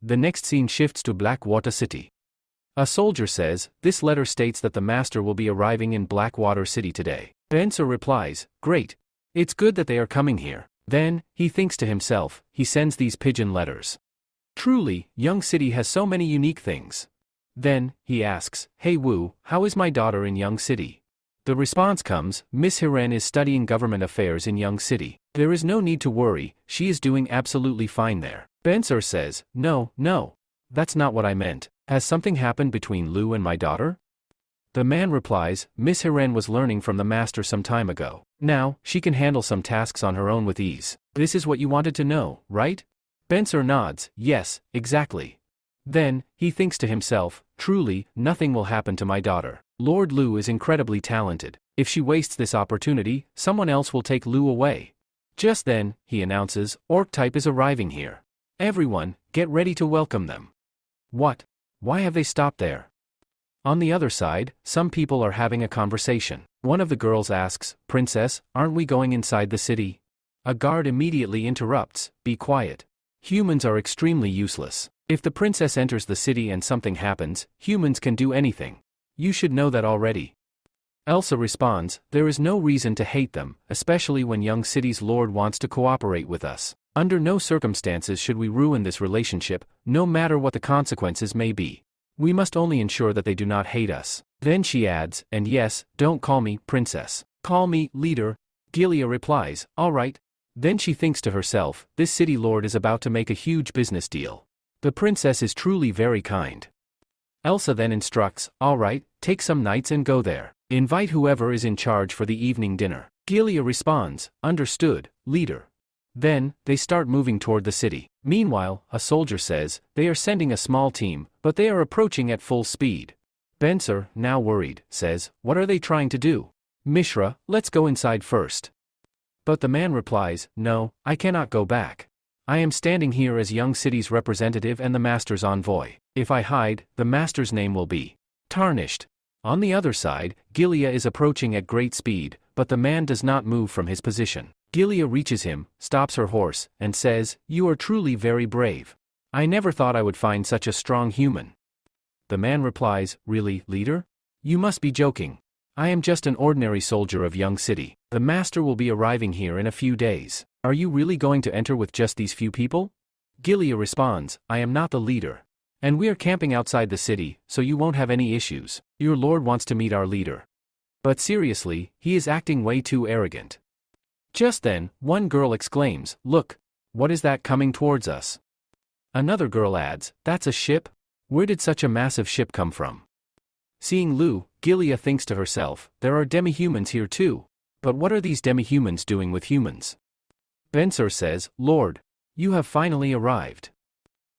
The next scene shifts to Blackwater City. A soldier says, this letter states that the master will be arriving in Blackwater City today. Benser replies, great. It's good that they are coming here. Then, he thinks to himself, he sends these pigeon letters. Truly, Young City has so many unique things. Then, he asks, hey Wu, how is my daughter in Young City? The response comes, Miss Hiren is studying government affairs in Young City. There is no need to worry, she is doing absolutely fine there. Benser says, no, that's not what I meant. Has something happened between Lu and my daughter? The man replies, Miss Hiren was learning from the master some time ago. Now, she can handle some tasks on her own with ease. This is what you wanted to know, right? Benser nods, yes, exactly. Then, he thinks to himself, truly, nothing will happen to my daughter. Lord Lu is incredibly talented. If she wastes this opportunity, someone else will take Lu away. Just then, he announces, Orc type is arriving here. Everyone, get ready to welcome them. What? Why have they stopped there? On the other side, some people are having a conversation. One of the girls asks, Princess, aren't we going inside the city? A guard immediately interrupts, be quiet. Humans are extremely useless. If the princess enters the city and something happens, humans can do anything. You should know that already. Elsa responds, there is no reason to hate them, especially when Young City's lord wants to cooperate with us. Under no circumstances should we ruin this relationship, no matter what the consequences may be. We must only ensure that they do not hate us. Then she adds, and yes, don't call me princess. Call me leader. Gilia replies, all right. Then she thinks to herself, this city lord is about to make a huge business deal. The princess is truly very kind. Elsa then instructs, all right, take some knights and go there. Invite whoever is in charge for the evening dinner. Gilia responds, understood, leader. Then, they start moving toward the city. Meanwhile, a soldier says, they are sending a small team, but they are approaching at full speed. Benser, now worried, says, what are they trying to do? Mishra, let's go inside first. But the man replies, no, I cannot go back. I am standing here as Young City's representative and the master's envoy. If I hide, the master's name will be tarnished. On the other side, Gilia is approaching at great speed, but the man does not move from his position. Gilia reaches him, stops her horse, and says, you are truly very brave. I never thought I would find such a strong human. The man replies, really, leader? You must be joking. I am just an ordinary soldier of Young City. The master will be arriving here in a few days. Are you really going to enter with just these few people? Gilia responds, I am not the leader. And we are camping outside the city, so you won't have any issues. Your lord wants to meet our leader. But seriously, he is acting way too arrogant. Just then, one girl exclaims, look, what is that coming towards us? Another girl adds, that's a ship? Where did such a massive ship come from? Seeing Lu, Gilia thinks to herself, there are demi-humans here too. But what are these demi-humans doing with humans? Benser says, Lord, you have finally arrived.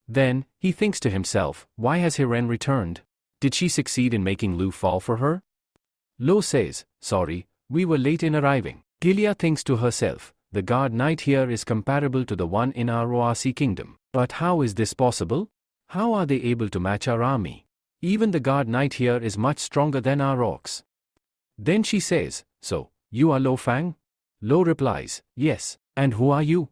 Then, he thinks to himself, why has Hiren returned? Did she succeed in making Lu fall for her? Lo says, sorry, we were late in arriving. Gilia thinks to herself, the guard knight here is comparable to the one in our Oasi kingdom. But how is this possible? How are they able to match our army? Even the guard knight here is much stronger than our orcs. Then she says, so, you are Lo Fang? Lo replies, yes, and who are you?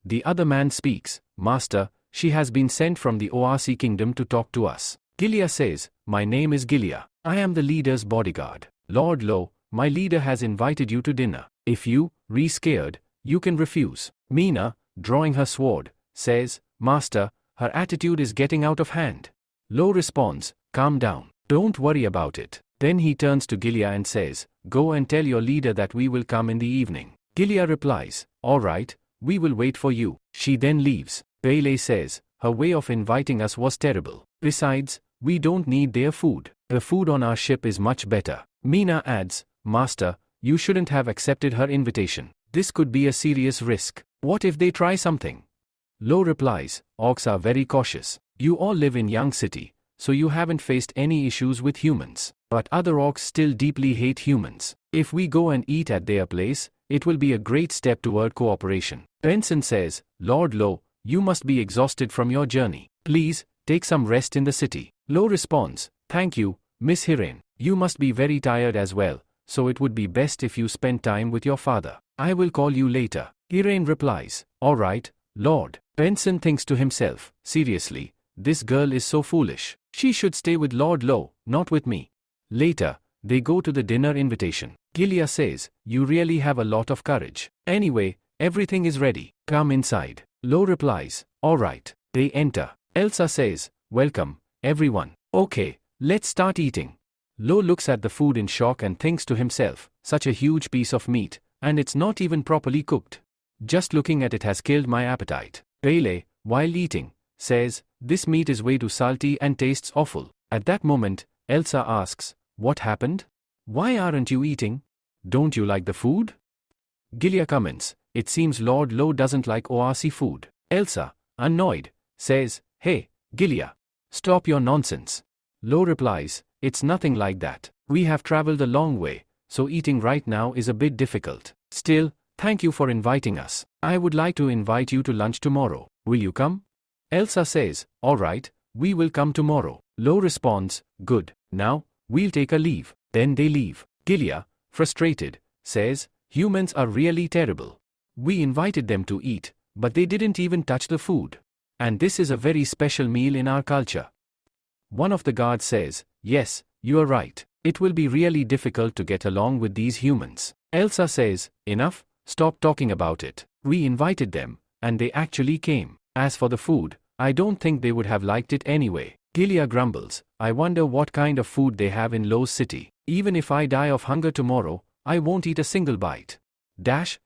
The other man speaks, Master, she has been sent from the Oasi kingdom to talk to us. Gilia says, my name is Gilia, I am the leader's bodyguard. Lord Lo, my leader has invited you to dinner. If you, scared, you can refuse. Mina, drawing her sword, says, Master, her attitude is getting out of hand. Lo responds, calm down, don't worry about it. Then he turns to Gilia and says, go and tell your leader that we will come in the evening. Gilia replies, all right, we will wait for you. She then leaves. Bailey says, her way of inviting us was terrible. Besides, we don't need their food. The food on our ship is much better. Mina adds, Master, you shouldn't have accepted her invitation. This could be a serious risk. What if they try something? Lo replies, orcs are very cautious. You all live in Young City, so you haven't faced any issues with humans. But other orcs still deeply hate humans. If we go and eat at their place, it will be a great step toward cooperation. Benson says, Lord Lo, you must be exhausted from your journey. Please, take some rest in the city. Lo responds, thank you, Miss Hiren. You must be very tired as well, so it would be best if you spend time with your father. I will call you later. Hiren replies, all right, Lord. Benson thinks to himself, seriously, this girl is so foolish. She should stay with Lord Lo, not with me. Later, they go to the dinner invitation. Gilia says, you really have a lot of courage. Anyway, everything is ready. Come inside. Lo replies, alright. They enter. Elsa says, welcome, everyone. Okay, let's start eating. Lo looks at the food in shock and thinks to himself, such a huge piece of meat, and it's not even properly cooked. Just looking at it has killed my appetite. Pele, while eating, says, this meat is way too salty and tastes awful. At that moment, Elsa asks, what happened? Why aren't you eating? Don't you like the food? Gilia comments, it seems Lord Lo doesn't like Oasi food. Elsa, annoyed, says, hey, Gilia, stop your nonsense. Lo replies, it's nothing like that. We have traveled a long way, so eating right now is a bit difficult. Still, thank you for inviting us. I would like to invite you to lunch tomorrow. Will you come? Elsa says, alright, we will come tomorrow. Lo responds, good. Now, we'll take a leave. Then they leave. Gilia, frustrated, says, humans are really terrible. We invited them to eat, but they didn't even touch the food. And this is a very special meal in our culture. One of the guards says, yes, you are right. It will be really difficult to get along with these humans. Elsa says, enough, stop talking about it. We invited them, and they actually came. As for the food, I don't think they would have liked it anyway. Gilia grumbles, I wonder what kind of food they have in Lo's city. Even if I die of hunger tomorrow, I won't eat a single bite.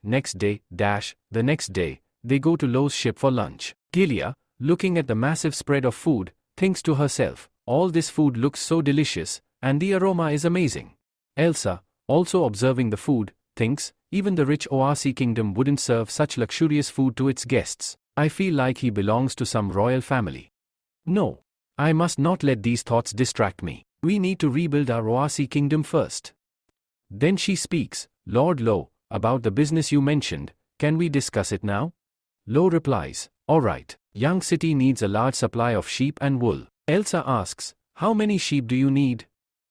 Next day, the next day, they go to Lo's ship for lunch. Gilia, looking at the massive spread of food, thinks to herself, all this food looks so delicious, and the aroma is amazing. Elsa, also observing the food, thinks, even the rich Oasi kingdom wouldn't serve such luxurious food to its guests. I feel like he belongs to some royal family. No. I must not let these thoughts distract me. We need to rebuild our Oasi kingdom first. Then she speaks, Lord Lo, about the business you mentioned, can we discuss it now? Lo replies, alright, Young City needs a large supply of sheep and wool. Elsa asks, how many sheep do you need?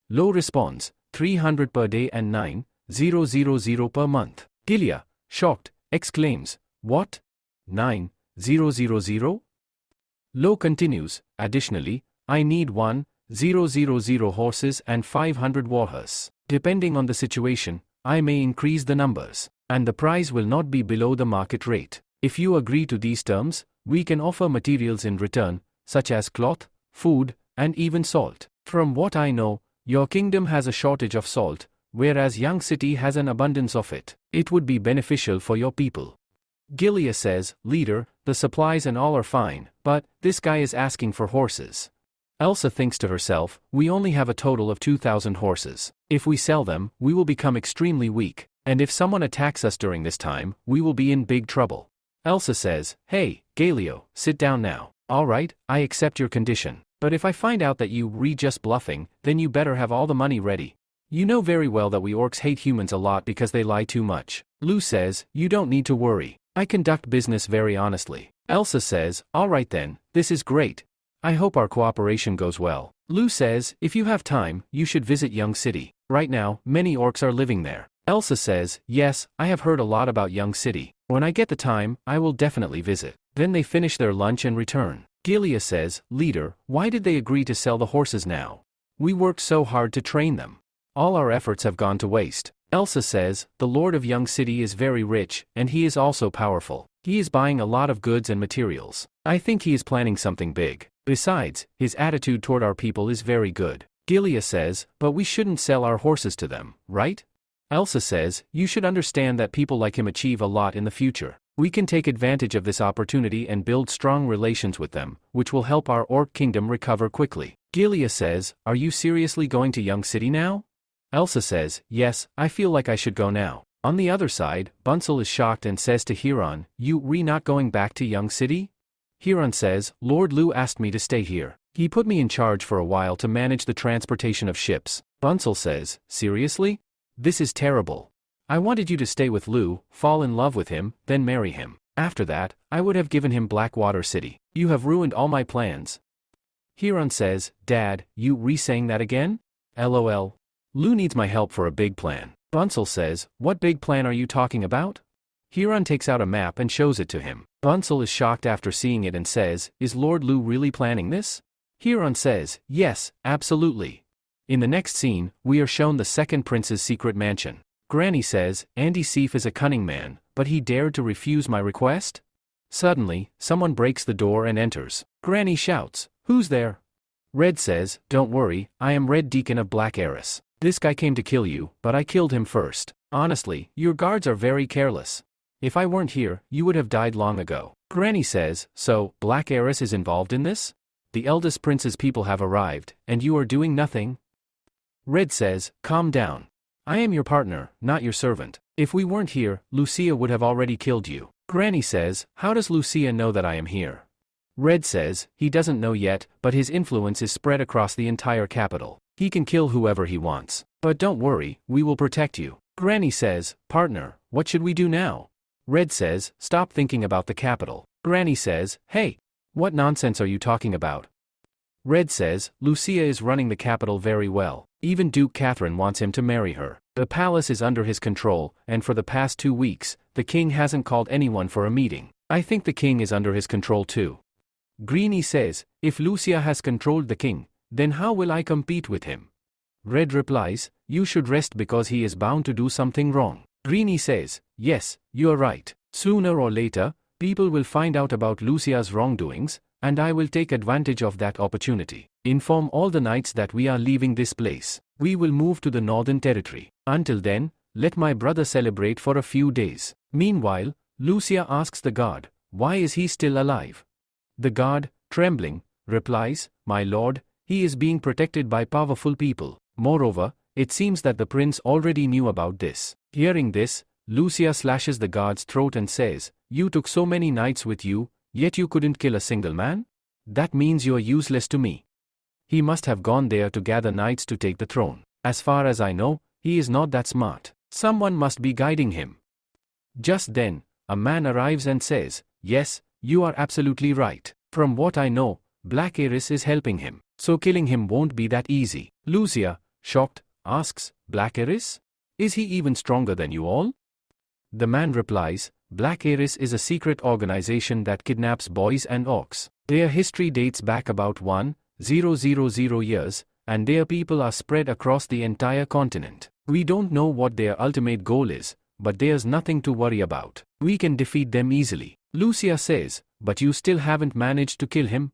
Lo responds, 300 per day and 9,000 per month. Gilia, shocked, exclaims, what? 9,000? Lo continues, additionally, I need 1,000 horses and 500 warhorses. Depending on the situation, I may increase the numbers, and the price will not be below the market rate. If you agree to these terms, we can offer materials in return, such as cloth, food, and even salt. From what I know, your kingdom has a shortage of salt, whereas Young City has an abundance of it. It would be beneficial for your people. Gilia says, leader, the supplies and all are fine, but this guy is asking for horses. Elsa thinks to herself, we only have a total of 2,000 horses. If we sell them, we will become extremely weak, and if someone attacks us during this time, we will be in big trouble. Elsa says, hey, Galio, sit down now. Alright, I accept your condition, but if I find out that you were just bluffing, then you better have all the money ready. You know very well that we orcs hate humans a lot because they lie too much. Lu says, you don't need to worry. I conduct business very honestly. Elsa says, alright then, this is great. I hope our cooperation goes well. Lu says, if you have time, you should visit Young City. Right now, many orcs are living there. Elsa says, yes, I have heard a lot about Young City. When I get the time, I will definitely visit. Then they finish their lunch and return. Gilia says, leader, why did they agree to sell the horses now? We worked so hard to train them. All our efforts have gone to waste. Elsa says, the Lord of Young City is very rich, and he is also powerful. He is buying a lot of goods and materials. I think he is planning something big. Besides, his attitude toward our people is very good. Gilia says, but we shouldn't sell our horses to them, right? Elsa says, you should understand that people like him achieve a lot in the future. We can take advantage of this opportunity and build strong relations with them, which will help our orc kingdom recover quickly. Gilia says, are you seriously going to Young City now? Elsa says, yes, I feel like I should go now. On the other side, Bunsel is shocked and says to Huron, you not going back to Young City? Huron says, Lord Lu asked me to stay here. He put me in charge for a while to manage the transportation of ships. Bunsel says, seriously? This is terrible. I wanted you to stay with Lu, fall in love with him, then marry him. After that, I would have given him Blackwater City. You have ruined all my plans. Huron says, Dad, you re-saying that again? LOL. Lu needs my help for a big plan. Bunsel says, what big plan are you talking about? Huron takes out a map and shows it to him. Bunsel is shocked after seeing it and says, "Is Lord Lu really planning this?" Huron says, "Yes, absolutely." In the next scene, we are shown the second prince's secret mansion. Granny says, "Andy Seif is a cunning man, but he dared to refuse my request?" Suddenly, someone breaks the door and enters. Granny shouts, "Who's there?" Red says, "Don't worry, I am Red Deacon of Black Heiress. This guy came to kill you, but I killed him first. Honestly, your guards are very careless. If I weren't here, you would have died long ago." Granny says, "So, Black Heiress is involved in this? The eldest prince's people have arrived, and you are doing nothing?" Red says, "Calm down. I am your partner, not your servant. If we weren't here, Lucia would have already killed you." Granny says, "How does Lucia know that I am here?" Red says, "He doesn't know yet, but his influence is spread across the entire capital. He can kill whoever he wants. But don't worry, we will protect you." Granny says, "Partner, what should we do now?" Red says, "Stop thinking about the capital." Granny says, "Hey, what nonsense are you talking about?" Red says, "Lucia is running the capital very well. Even Duke Catherine wants him to marry her. The palace is under his control, and for the past 2 weeks, the king hasn't called anyone for a meeting. I think the king is under his control too." Greeny says, "If Lucia has controlled the king, then how will I compete with him?" Red replies, "You should rest because he is bound to do something wrong." Greeny says, "Yes, you are right. Sooner or later, people will find out about Lucia's wrongdoings, and I will take advantage of that opportunity. Inform all the knights that we are leaving this place. We will move to the Northern Territory. Until then, let my brother celebrate for a few days." Meanwhile, Lucia asks the guard, "Why is he still alive?" The guard, trembling, replies, "My lord, he is being protected by powerful people. Moreover, it seems that the prince already knew about this." Hearing this, Lucia slashes the guard's throat and says, "You took so many knights with you, yet you couldn't kill a single man? That means you are useless to me. He must have gone there to gather knights to take the throne. As far as I know, he is not that smart. Someone must be guiding him." Just then, a man arrives and says, "Yes, you are absolutely right. From what I know, Black Heiress is helping him, so killing him won't be that easy." Lucia, shocked, asks, "Black Heiress? Is he even stronger than you all?" The man replies, "Black Heiress is a secret organization that kidnaps boys and orcs. Their history dates back about 1,000 years, and their people are spread across the entire continent. We don't know what their ultimate goal is, but there's nothing to worry about. We can defeat them easily." Lucia says, "But you still haven't managed to kill him?"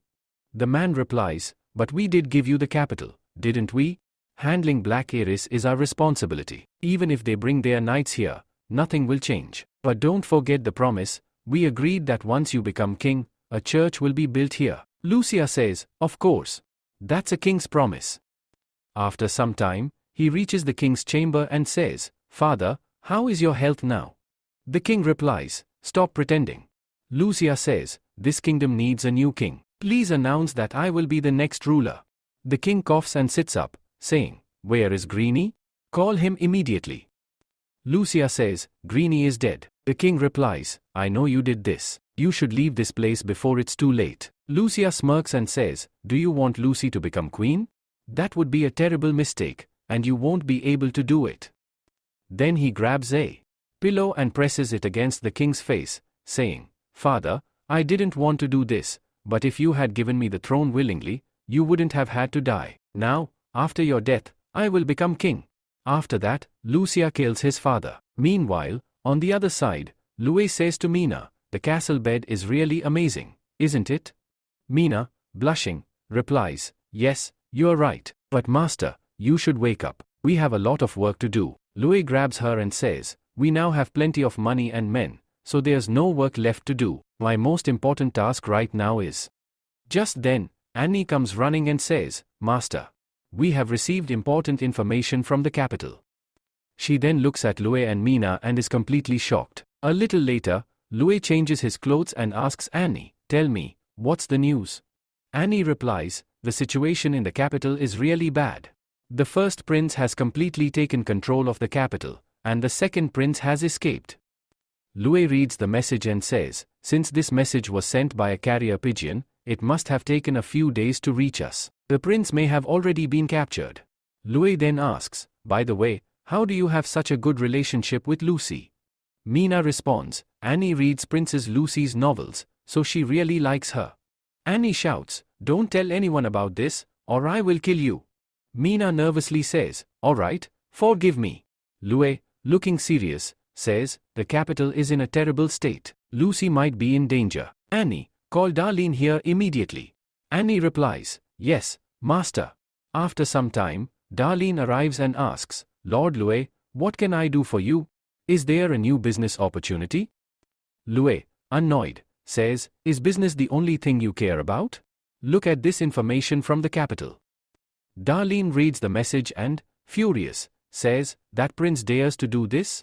The man replies, "But we did give you the capital, didn't we? Handling Black Heiress is our responsibility. Even if they bring their knights here, nothing will change. But don't forget the promise, we agreed that once you become king, a church will be built here." Lucia says, "Of course. That's a king's promise." After some time, he reaches the king's chamber and says, "Father, how is your health now?" The king replies, "Stop pretending." Lucia says, "This kingdom needs a new king. Please announce that I will be the next ruler." The king coughs and sits up, saying, "Where is Greeny? Call him immediately." Lucia says, "Greeny is dead." The king replies, "I know you did this. You should leave this place before it's too late." Lucia smirks and says, "Do you want Lucy to become queen? That would be a terrible mistake, and you won't be able to do it." Then he grabs a pillow and presses it against the king's face, saying, "Father, I didn't want to do this, but if you had given me the throne willingly, you wouldn't have had to die. Now, after your death, I will become king." After that, Lucia kills his father. Meanwhile, on the other side, Louis says to Mina, "The castle bed is really amazing, isn't it?" Mina, blushing, replies, "Yes, you're right. But master, you should wake up. We have a lot of work to do." Louis grabs her and says, "We now have plenty of money and men, so there's no work left to do. My most important task right now is..." Just then, Annie comes running and says, "Master, we have received important information from the capital." She then looks at Louis and Mina and is completely shocked. A little later, Louis changes his clothes and asks Annie, "Tell me, what's the news?" Annie replies, "The situation in the capital is really bad. The first prince has completely taken control of the capital, and the second prince has escaped." Louis reads the message and says, "Since this message was sent by a carrier pigeon, it must have taken a few days to reach us. The prince may have already been captured." Louis then asks, "By the way, how do you have such a good relationship with Lucy?" Mina responds, Annie reads Princess Lucy's novels, so she really likes her. Annie shouts, don't tell anyone about this, or I will kill you. Mina nervously says, alright, forgive me. Lue, looking serious, says, the capital is in a terrible state. Lucy might be in danger. Annie, call Darlene here immediately. Annie replies, yes, master. After some time, Darlene arrives and asks, Lord Lue, what can I do for you? Is there a new business opportunity? Lue, annoyed, says, is business the only thing you care about? Look at this information from the capital. Darlene reads the message and, furious, says, that prince dares to do this?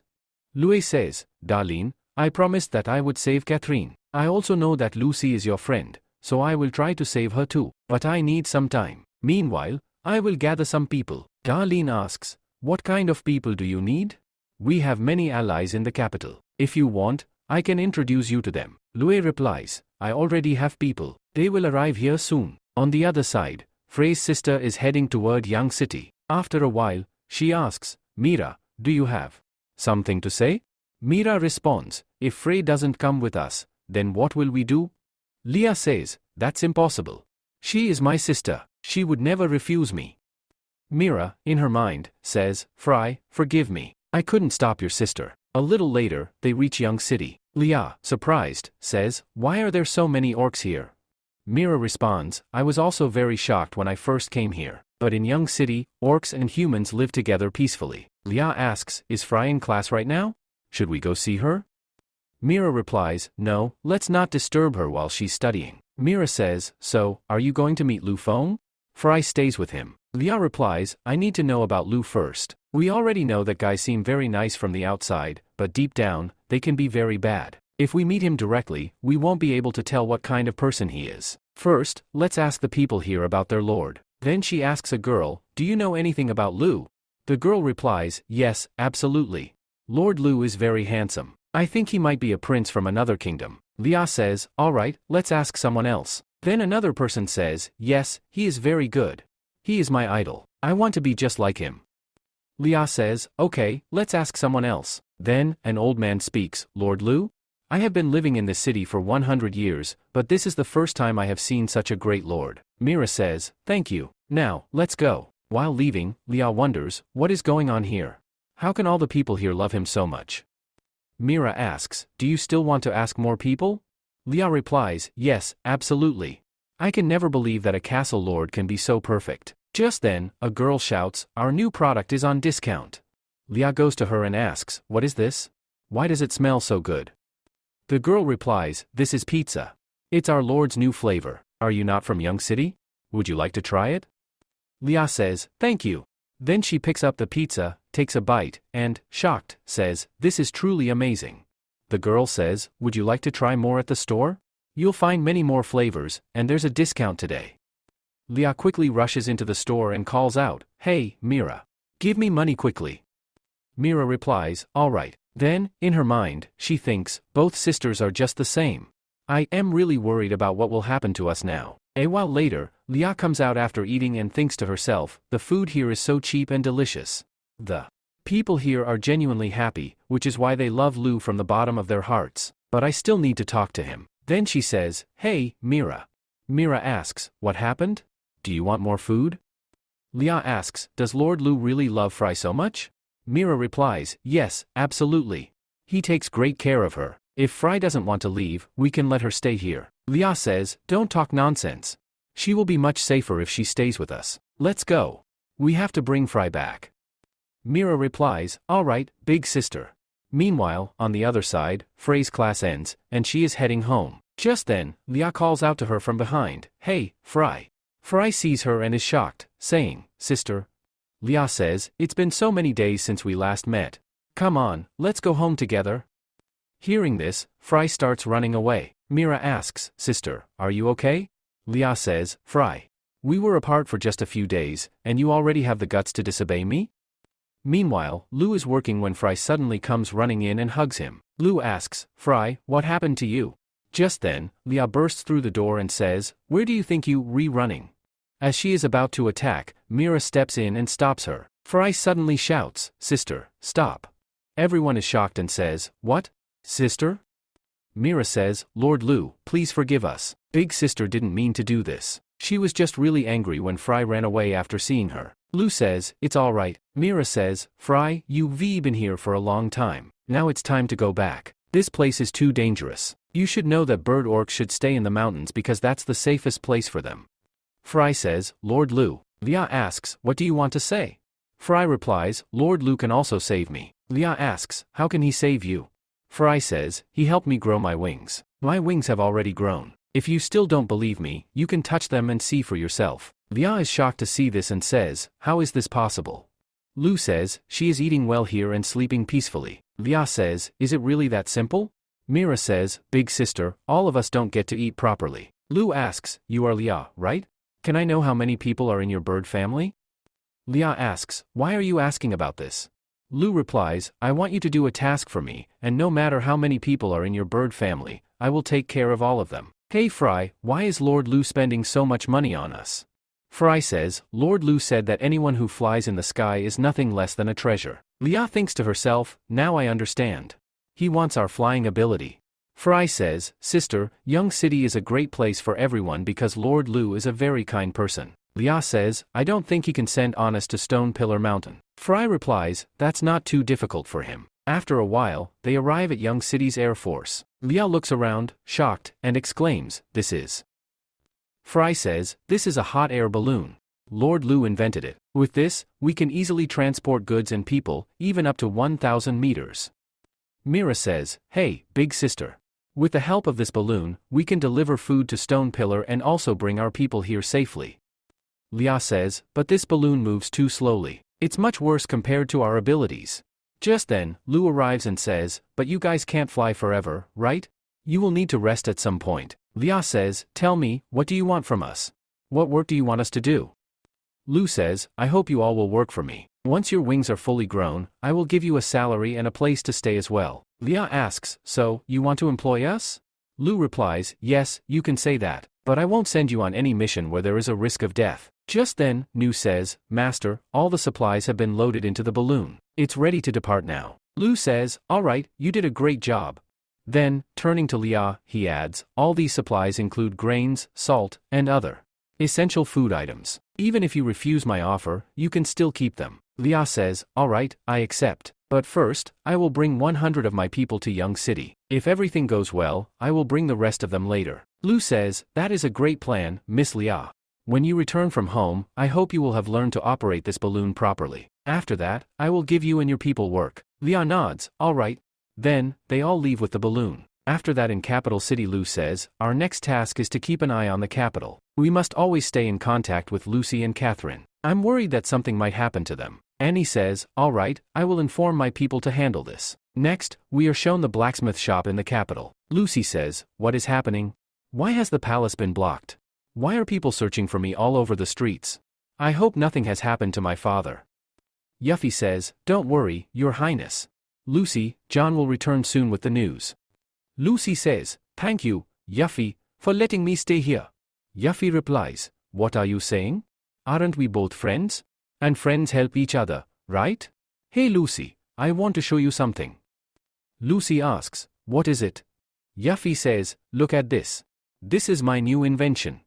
Lue says, Darlene, I promised that I would save Catherine. I also know that Lucy is your friend, so I will try to save her too, but I need some time. Meanwhile, I will gather some people. Darlene asks, what kind of people do you need? We have many allies in the capital. If you want, I can introduce you to them. Lue replies, I already have people. They will arrive here soon. On the other side, Frey's sister is heading toward Young City. After a while, she asks, Mira, do you have something to say? Mira responds, if Frey doesn't come with us, then what will we do? Leah says, that's impossible. She is my sister. She would never refuse me. Mira, in her mind, says, Frey, forgive me. I couldn't stop your sister. A little later, they reach Young City. Leah, surprised, says, why are there so many orcs here? Mira responds, I was also very shocked when I first came here. But in Young City, orcs and humans live together peacefully. Leah asks, is Frey in class right now? Should we go see her? Mira replies, no, let's not disturb her while she's studying. Mira says, so, are you going to meet Lu Feng? Frey stays with him. Leah replies, I need to know about Lu first. We already know that guys seem very nice from the outside, but deep down, they can be very bad. If we meet him directly, we won't be able to tell what kind of person he is. First, let's ask the people here about their lord. Then she asks a girl, do you know anything about Lu? The girl replies, yes, absolutely. Lord Lu is very handsome. I think he might be a prince from another kingdom. Leah says, alright, let's ask someone else. Then another person says, yes, he is very good. He is my idol. I want to be just like him. Leah says, okay, let's ask someone else. Then, an old man speaks, Lord Lu? I have been living in this city for 100 years, but this is the first time I have seen such a great lord. Mira says, thank you. Now, let's go. While leaving, Leah wonders, what is going on here? How can all the people here love him so much? Mira asks, do you still want to ask more people? Leah replies, yes, absolutely. I can never believe that a castle lord can be so perfect. Just then, a girl shouts, our new product is on discount. Leah goes to her and asks, what is this? Why does it smell so good? The girl replies, this is pizza. It's our lord's new flavor. Are you not from Young City? Would you like to try it? Leah says, thank you. Then she picks up the pizza, takes a bite, and, shocked, says, this is truly amazing. The girl says, would you like to try more at the store? You'll find many more flavors, and there's a discount today. Leah quickly rushes into the store and calls out, hey, Mira. Give me money quickly. Mira replies, alright. Then, in her mind, she thinks, both sisters are just the same. I am really worried about what will happen to us now. A while later, Leah comes out after eating and thinks to herself, the food here is so cheap and delicious. The people here are genuinely happy, which is why they love Lu from the bottom of their hearts. But I still need to talk to him. Then she says, hey, Mira. Mira asks, what happened? Do you want more food? Leah asks, does Lord Lu really love Frey so much? Mira replies, yes, absolutely. He takes great care of her. If Frey doesn't want to leave, we can let her stay here. Leah says, don't talk nonsense. She will be much safer if she stays with us. Let's go. We have to bring Frey back. Mira replies, alright, big sister. Meanwhile, on the other side, Frey's class ends, and she is heading home. Just then, Leah calls out to her from behind, hey, Frey. Frey sees her and is shocked, saying, sister. Leah says, it's been so many days since we last met. Come on, let's go home together. Hearing this, Frey starts running away. Mira asks, sister, are you okay? Leah says, Frey. We were apart for just a few days, and you already have the guts to disobey me? Meanwhile, Lu is working when Frey suddenly comes running in and hugs him. Lu asks, Frey, what happened to you? Just then, Leah bursts through the door and says, where do you think you running? As she is about to attack, Mira steps in and stops her. Frey suddenly shouts, sister, stop. Everyone is shocked and says, what? Sister? Mira says, Lord Lu, please forgive us. Big sister didn't mean to do this. She was just really angry when Fry ran away after seeing her. Lu says, it's alright. Mira says, Fry, you've been here for a long time. Now it's time to go back. This place is too dangerous. You should know that bird orcs should stay in the mountains because that's the safest place for them. Fry says, Lord Lu. Lia asks, what do you want to say? Fry replies, Lord Lu can also save me. Lia asks, how can he save you? Fry says, he helped me grow my wings. My wings have already grown. If you still don't believe me, you can touch them and see for yourself. Lia is shocked to see this and says, how is this possible? Lu says, she is eating well here and sleeping peacefully. Lia says, is it really that simple? Mira says, big sister, all of us don't get to eat properly. Lu asks, you are Lia, right? Can I know how many people are in your bird family? Lia asks, why are you asking about this? Lu replies, I want you to do a task for me, and no matter how many people are in your bird family, I will take care of all of them. Hey Fry, why is Lord Lu spending so much money on us? Fry says, Lord Lu said that anyone who flies in the sky is nothing less than a treasure. Lia thinks to herself, now I understand. He wants our flying ability. Fry says, sister, Young City is a great place for everyone because Lord Lu is a very kind person. Lia says, I don't think he can send Honest to Stone Pillar Mountain. Fry replies, that's not too difficult for him. After a while, they arrive at Young City's Air Force. Lia looks around, shocked, and exclaims, this is. Fry says, this is a hot air balloon. Lord Lu invented it. With this, we can easily transport goods and people, even up to 1,000 meters. Mira says, hey, big sister. With the help of this balloon, we can deliver food to Stone Pillar and also bring our people here safely. Lia says, but this balloon moves too slowly. It's much worse compared to our abilities. Just then, Lu arrives and says, but you guys can't fly forever, right? You will need to rest at some point. Lia says, tell me, what do you want from us? What work do you want us to do? Lu says, I hope you all will work for me. Once your wings are fully grown, I will give you a salary and a place to stay as well. Lia asks, so, you want to employ us? Lu replies, yes, you can say that, but I won't send you on any mission where there is a risk of death. Just then, Nu says, Master, all the supplies have been loaded into the balloon. It's ready to depart now. Lu says, alright, you did a great job. Then, turning to Lia, he adds, all these supplies include grains, salt, and other essential food items. Even if you refuse my offer, you can still keep them. Lia says, alright, I accept. But first, I will bring 100 of my people to Young City. If everything goes well, I will bring the rest of them later. Lu says, that is a great plan, Miss Lia. When you return from home, I hope you will have learned to operate this balloon properly. After that, I will give you and your people work. Lia nods, alright. Then, they all leave with the balloon. After that in Capital City, Lu says, our next task is to keep an eye on the capital. We must always stay in contact with Lucy and Catherine. I'm worried that something might happen to them. Annie says, alright, I will inform my people to handle this. Next, we are shown the blacksmith shop in the capital. Lucy says, what is happening? Why has the palace been blocked? Why are people searching for me all over the streets? I hope nothing has happened to my father. Yuffie says, don't worry, Your Highness. Lucy, John will return soon with the news. Lucy says, thank you, Yuffie, for letting me stay here. Yuffie replies, what are you saying? Aren't we both friends? And friends help each other, right? Hey Lucy, I want to show you something. Lucy asks, what is it? Yuffie says, look at this. This is my new invention.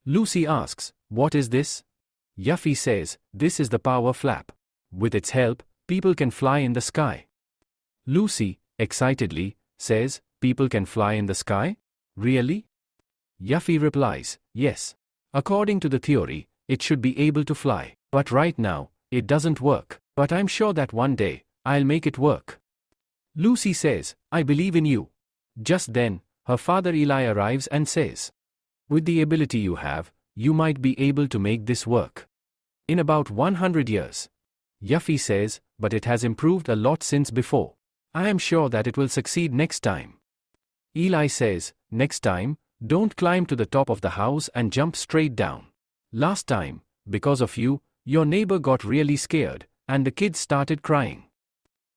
Lucy asks, what is this? Yuffie says, this is the power flap. With its help, people can fly in the sky. Lucy, excitedly, says, people can fly in the sky? Really? Yuffie replies, yes. According to the theory, it should be able to fly. But right now, it doesn't work. But I'm sure that one day, I'll make it work. Lucy says, I believe in you. Just then, her father Eli arrives and says, with the ability you have, you might be able to make this work. In about 100 years. Yuffie says, but it has improved a lot since before. I am sure that it will succeed next time. Eli says, next time, don't climb to the top of the house and jump straight down. Last time, because of you, your neighbor got really scared, and the kids started crying.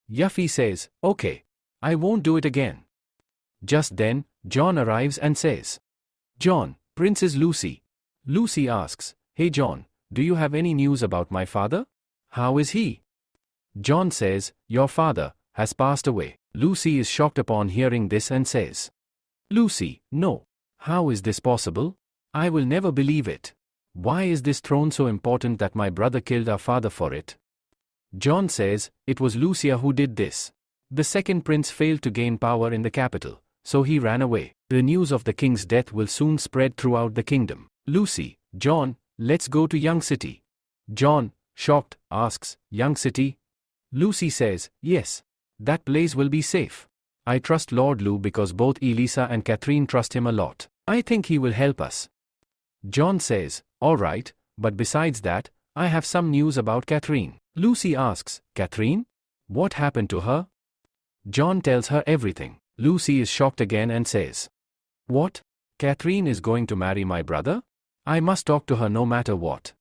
Yuffie says, okay, I won't do it again. Just then, John arrives and says, John, Princess Lucy. Lucy asks, hey John, do you have any news about my father? How is he? John says, your father has passed away. Lucy is shocked upon hearing this and says, Lucy, no. How is this possible? I will never believe it. Why is this throne so important that my brother killed our father for it? John says, it was Lucia who did this. The second prince failed to gain power in the capital, so he ran away. The news of the king's death will soon spread throughout the kingdom. Lucy, John, let's go to Young City. John, shocked, asks, Young City? Lucy says, yes. That place will be safe. I trust Lord Lou because both Elisa and Catherine trust him a lot. I think he will help us. John says, all right, but besides that, I have some news about Catherine. Lucy asks, Catherine? What happened to her? John tells her everything. Lucy is shocked again and says, what? Catherine is going to marry my brother? I must talk to her no matter what.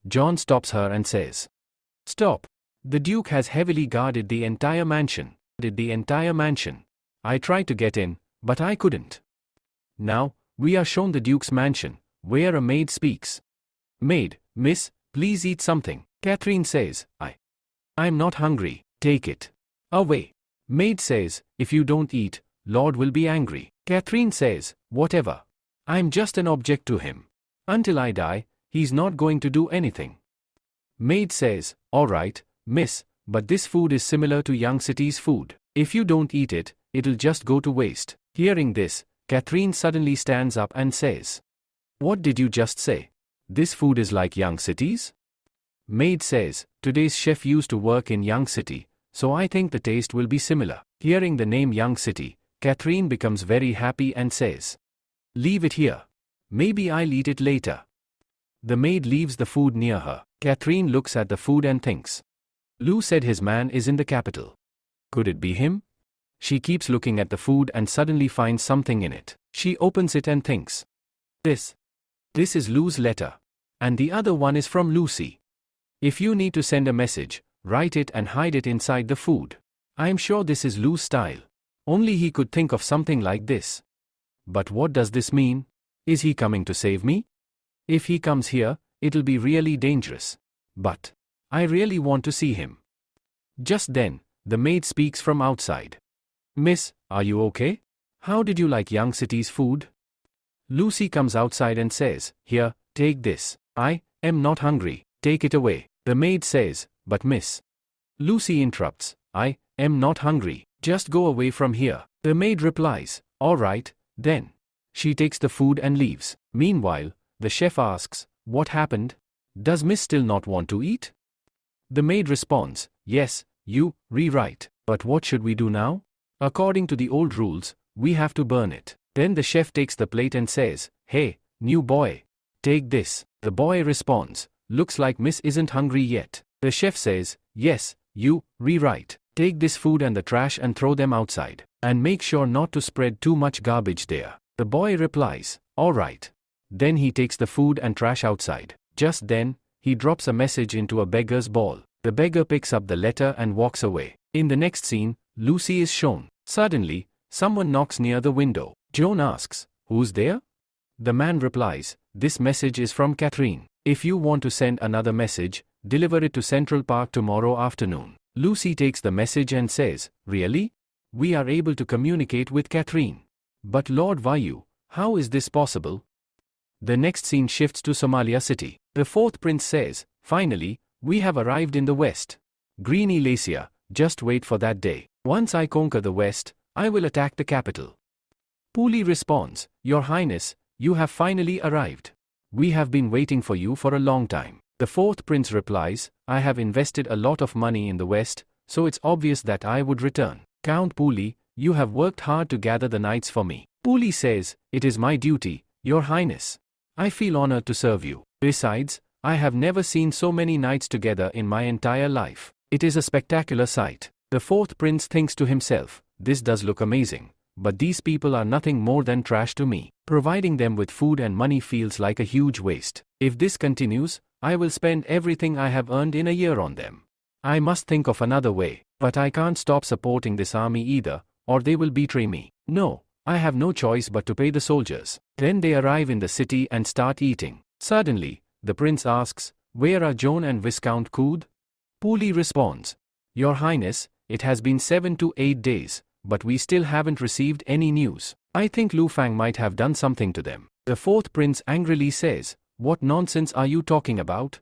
John stops her and says, stop. The Duke has heavily guarded the entire mansion. I tried to get in, but I couldn't. Now, we are shown the Duke's mansion, where a maid speaks. Maid, miss, please eat something. Catherine says, I'm not hungry, take it. Away. Maid says, if you don't eat, Lord will be angry. Catherine says, whatever. I'm just an object to him. Until I die, he's not going to do anything. Maid says, all right, miss, but this food is similar to Young City's food. If you don't eat it, it'll just go to waste. Hearing this, Catherine suddenly stands up and says, what did you just say? This food is like Young City's? Maid says, today's chef used to work in Young City, so I think the taste will be similar. Hearing the name Young City, Catherine becomes very happy and says, leave it here. Maybe I'll eat it later. The maid leaves the food near her. Catherine looks at the food and thinks, Lou said his man is in the capital. Could it be him? She keeps looking at the food and suddenly finds something in it. She opens it and thinks, This is Lou's letter. And the other one is from Lucy. If you need to send a message, write it and hide it inside the food. I'm sure this is Lou's style. Only he could think of something like this. But what does this mean? Is he coming to save me? If he comes here, it'll be really dangerous. But I really want to see him. Just then, the maid speaks from outside. Miss, are you okay? How did you like Young City's food? Lucy comes outside and says, here, take this. I am not hungry, take it away. The maid says, but miss. Lucy interrupts, I am not hungry, just go away from here. The maid replies, all right, then. She takes the food and leaves. Meanwhile, the chef asks, what happened? Does miss still not want to eat? The maid responds, yes, you rewrite. But what should we do now? According to the old rules, we have to burn it. Then the chef takes the plate and says, hey, new boy, take this. The boy responds, looks like miss isn't hungry yet. The chef says, yes, you rewrite. Take this food and the trash and throw them outside. And make sure not to spread too much garbage there. The boy replies, all right. Then he takes the food and trash outside. Just then, he drops a message into a beggar's ball. The beggar picks up the letter and walks away. In the next scene, Lucy is shown. Suddenly, someone knocks near the window. Joan asks, who's there? The man replies, this message is from Catherine. If you want to send another message, deliver it to Central Park tomorrow afternoon. Lucy takes the message and says, really? We are able to communicate with Catherine. But Lord Vayu, how is this possible? The next scene shifts to Somalia City. The fourth prince says, finally, we have arrived in the west. Green Elasia, just wait for that day. Once I conquer the west, I will attack the capital. Puli responds, Your Highness, you have finally arrived. We have been waiting for you for a long time. The fourth prince replies, I have invested a lot of money in the west, so it's obvious that I would return. Count Puli, you have worked hard to gather the knights for me. Puli says, it is my duty, Your Highness. I feel honored to serve you. Besides, I have never seen so many knights together in my entire life. It is a spectacular sight. The fourth prince thinks to himself, this does look amazing, but these people are nothing more than trash to me. Providing them with food and money feels like a huge waste. If this continues, I will spend everything I have earned in a year on them. I must think of another way, but I can't stop supporting this army either, or they will betray me. No, I have no choice but to pay the soldiers. Then they arrive in the city and start eating. Suddenly, the prince asks, where are Joan and Viscount Coud? Puli responds, Your Highness, it has been 7 to 8 days, but we still haven't received any news. I think Lu Fang might have done something to them. The fourth prince angrily says, "What nonsense are you talking about?"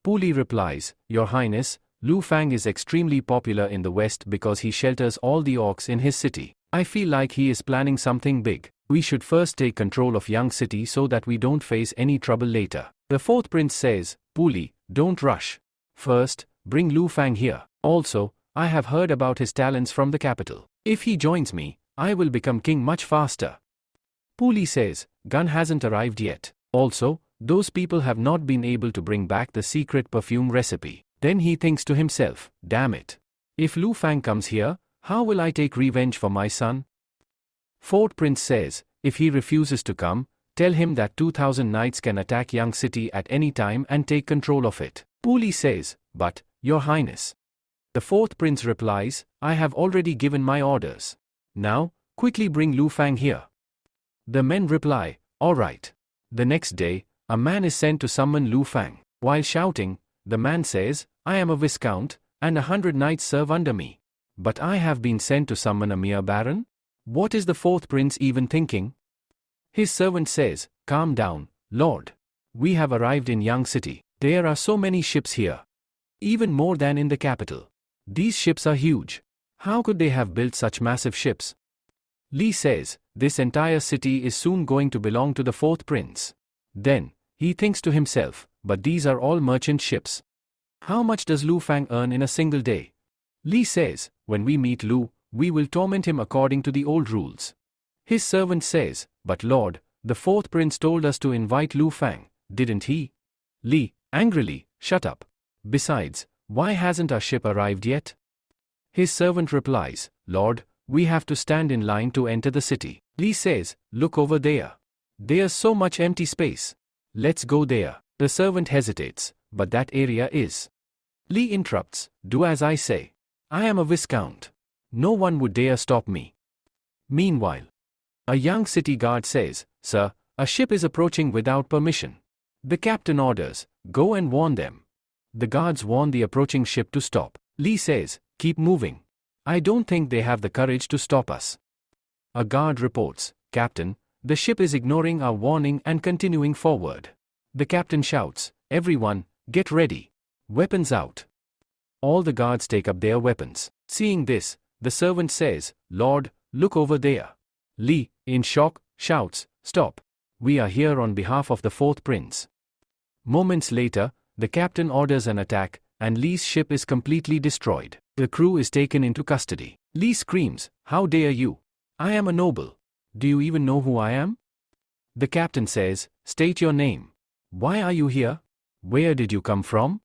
Pu Li replies, "Your Highness, Lu Fang is extremely popular in the West because he shelters all the orcs in his city. I feel like he is planning something big. We should first take control of Yang City so that we don't face any trouble later." The fourth prince says, "Pu Li, don't rush. First, bring Lu Fang here. Also, I have heard about his talents from the capital. If he joins me, I will become king much faster." Pu Li says, "Gun hasn't arrived yet. Also, those people have not been able to bring back the secret perfume recipe." Then he thinks to himself, "Damn it. If Lu Fang comes here, how will I take revenge for my son?" Fourth prince says, "If he refuses to come, tell him that 2,000 knights can attack Yang City at any time and take control of it." Pu Li says, "But, Your Highness." The fourth prince replies, "I have already given my orders. Now, quickly bring Lu Fang here." The men reply, "All right." The next day, a man is sent to summon Lu Fang. While shouting, the man says, "I am a viscount, and 100 knights serve under me. But I have been sent to summon a mere baron?" What is the fourth prince even thinking? His servant says, "Calm down, Lord. We have arrived in Yang City. There are so many ships here. Even more than in the capital. These ships are huge. How could they have built such massive ships?" Li says, "This entire city is soon going to belong to the fourth prince." Then, he thinks to himself, "But these are all merchant ships. How much does Lu Fang earn in a single day?" Li says, "When we meet Lu, we will torment him according to the old rules." His servant says, "But Lord, the fourth prince told us to invite Lu Fang, didn't he?" Li, angrily, "Shut up. Besides, why hasn't our ship arrived yet?" His servant replies, "Lord, we have to stand in line to enter the city." Li says, "Look over there. There's so much empty space. Let's go there." The servant hesitates, "But that area is." Li interrupts, "Do as I say. I am a viscount. No one would dare stop me." Meanwhile, a young city guard says, "Sir, a ship is approaching without permission." The captain orders, "Go and warn them." The guards warn the approaching ship to stop. Li says, "Keep moving. I don't think they have the courage to stop us." A guard reports, "Captain, the ship is ignoring our warning and continuing forward." The captain shouts, "Everyone, get ready. Weapons out." All the guards take up their weapons. Seeing this, the servant says, "Lord, look over there." Li, in shock, shouts, "Stop. We are here on behalf of the fourth prince." Moments later, the captain orders an attack, and Li's ship is completely destroyed. The crew is taken into custody. Li screams, "How dare you? I am a noble. Do you even know who I am?" The captain says, "State your name. Why are you here? Where did you come from?"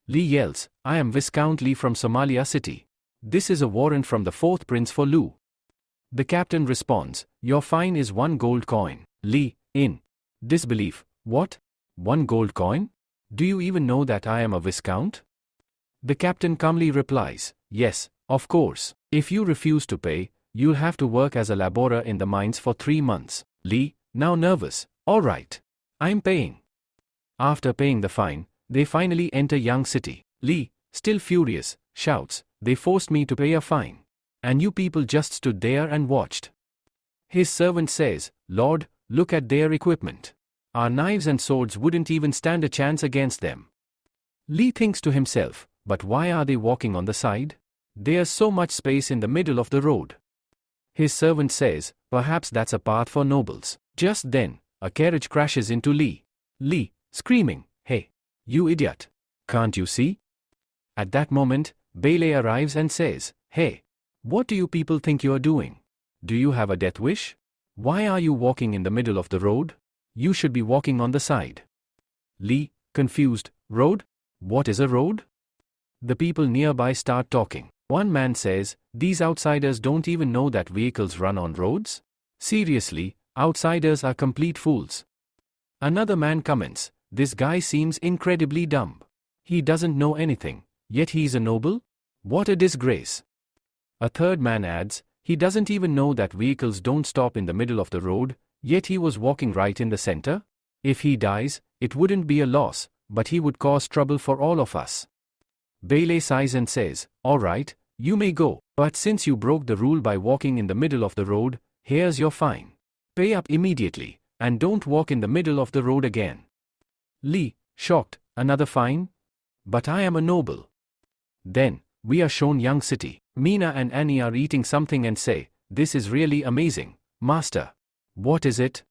Li yells, "I am Viscount Li from Somalia City. This is a warrant from the fourth prince for Lu." The captain responds, "Your fine is 1 gold coin." Li, in disbelief, "What? 1 gold coin? Do you even know that I am a viscount?" The captain calmly replies, "Yes, of course. If you refuse to pay, you'll have to work as a laborer in the mines for 3 months. Li, now nervous, "All right. I'm paying." After paying the fine, they finally enter Yang City. Li, still furious, shouts, "They forced me to pay a fine. And you people just stood there and watched." His servant says, "Lord, look at their equipment. Our knives and swords wouldn't even stand a chance against them." Li thinks to himself, "But why are they walking on the side? There's so much space in the middle of the road." His servant says, "Perhaps that's a path for nobles." Just then, a carriage crashes into Li. Li, screaming, "Hey, you idiot. Can't you see?" At that moment, Bailey arrives and says, "Hey, what do you people think you're doing? Do you have a death wish? Why are you walking in the middle of the road? You should be walking on the side." Li, confused, "Road? What is a road?" The people nearby start talking. One man says, "These outsiders don't even know that vehicles run on roads? Seriously, outsiders are complete fools." Another man comments, "This guy seems incredibly dumb. He doesn't know anything, yet he's a noble? What a disgrace." A third man adds, "He doesn't even know that vehicles don't stop in the middle of the road, yet he was walking right in the center? If he dies, it wouldn't be a loss, but he would cause trouble for all of us." Bailey sighs and says, "All right, you may go. But since you broke the rule by walking in the middle of the road, here's your fine. Pay up immediately, and don't walk in the middle of the road again. Li, shocked, another fine? But I am a noble. Then, we are shown young city. Meena and Annie are eating something and say, this is really amazing, master. What is it?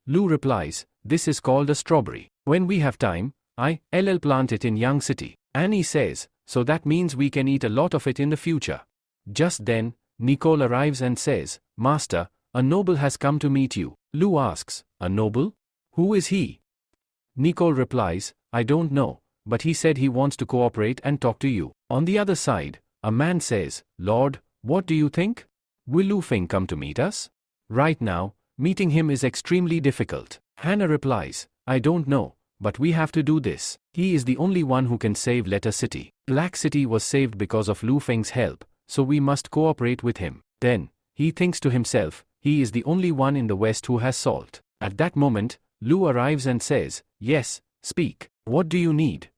Lu replies, this is called a strawberry. When we have time, I'll plant it in young city. Annie says, so that means we can eat a lot of it in the future. Just then, Nicole arrives and says, Master, a noble has come to meet you. Lu asks, a noble? Who is he? Nicole replies, I don't know, but he said he wants to cooperate and talk to you. On the other side, a man says, Lord, what do you think? Will Lu Feng come to meet us? Right now, meeting him is extremely difficult. Hannah replies, I don't know, but we have to do this. He is the only one who can save Letter City. Black City was saved because of Lu Feng's help, so we must cooperate with him. Then, he thinks to himself, he is the only one in the West who has salt. At that moment, Lu arrives and says, yes, speak. What do you need?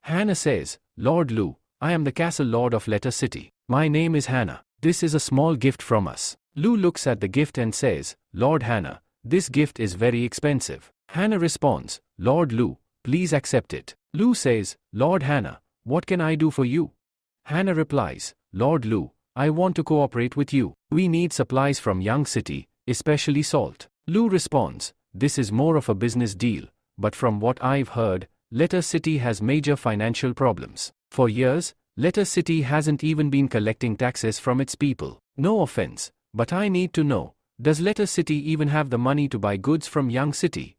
Hannah says, Lord Lu, I am the castle lord of Letter City. My name is Hannah. This is a small gift from us. Lu looks at the gift and says, Lord Hannah, this gift is very expensive. Hannah responds, Lord Lu, please accept it. Lu says, Lord Hannah, what can I do for you? Hannah replies, Lord Lu, I want to cooperate with you. We need supplies from young city, especially salt. Lu responds, this is more of a business deal, but from what I've heard, Letter City has major financial problems. For years, Letter City hasn't even been collecting taxes from its people. No offense, but I need to know, does Letter City even have the money to buy goods from young city?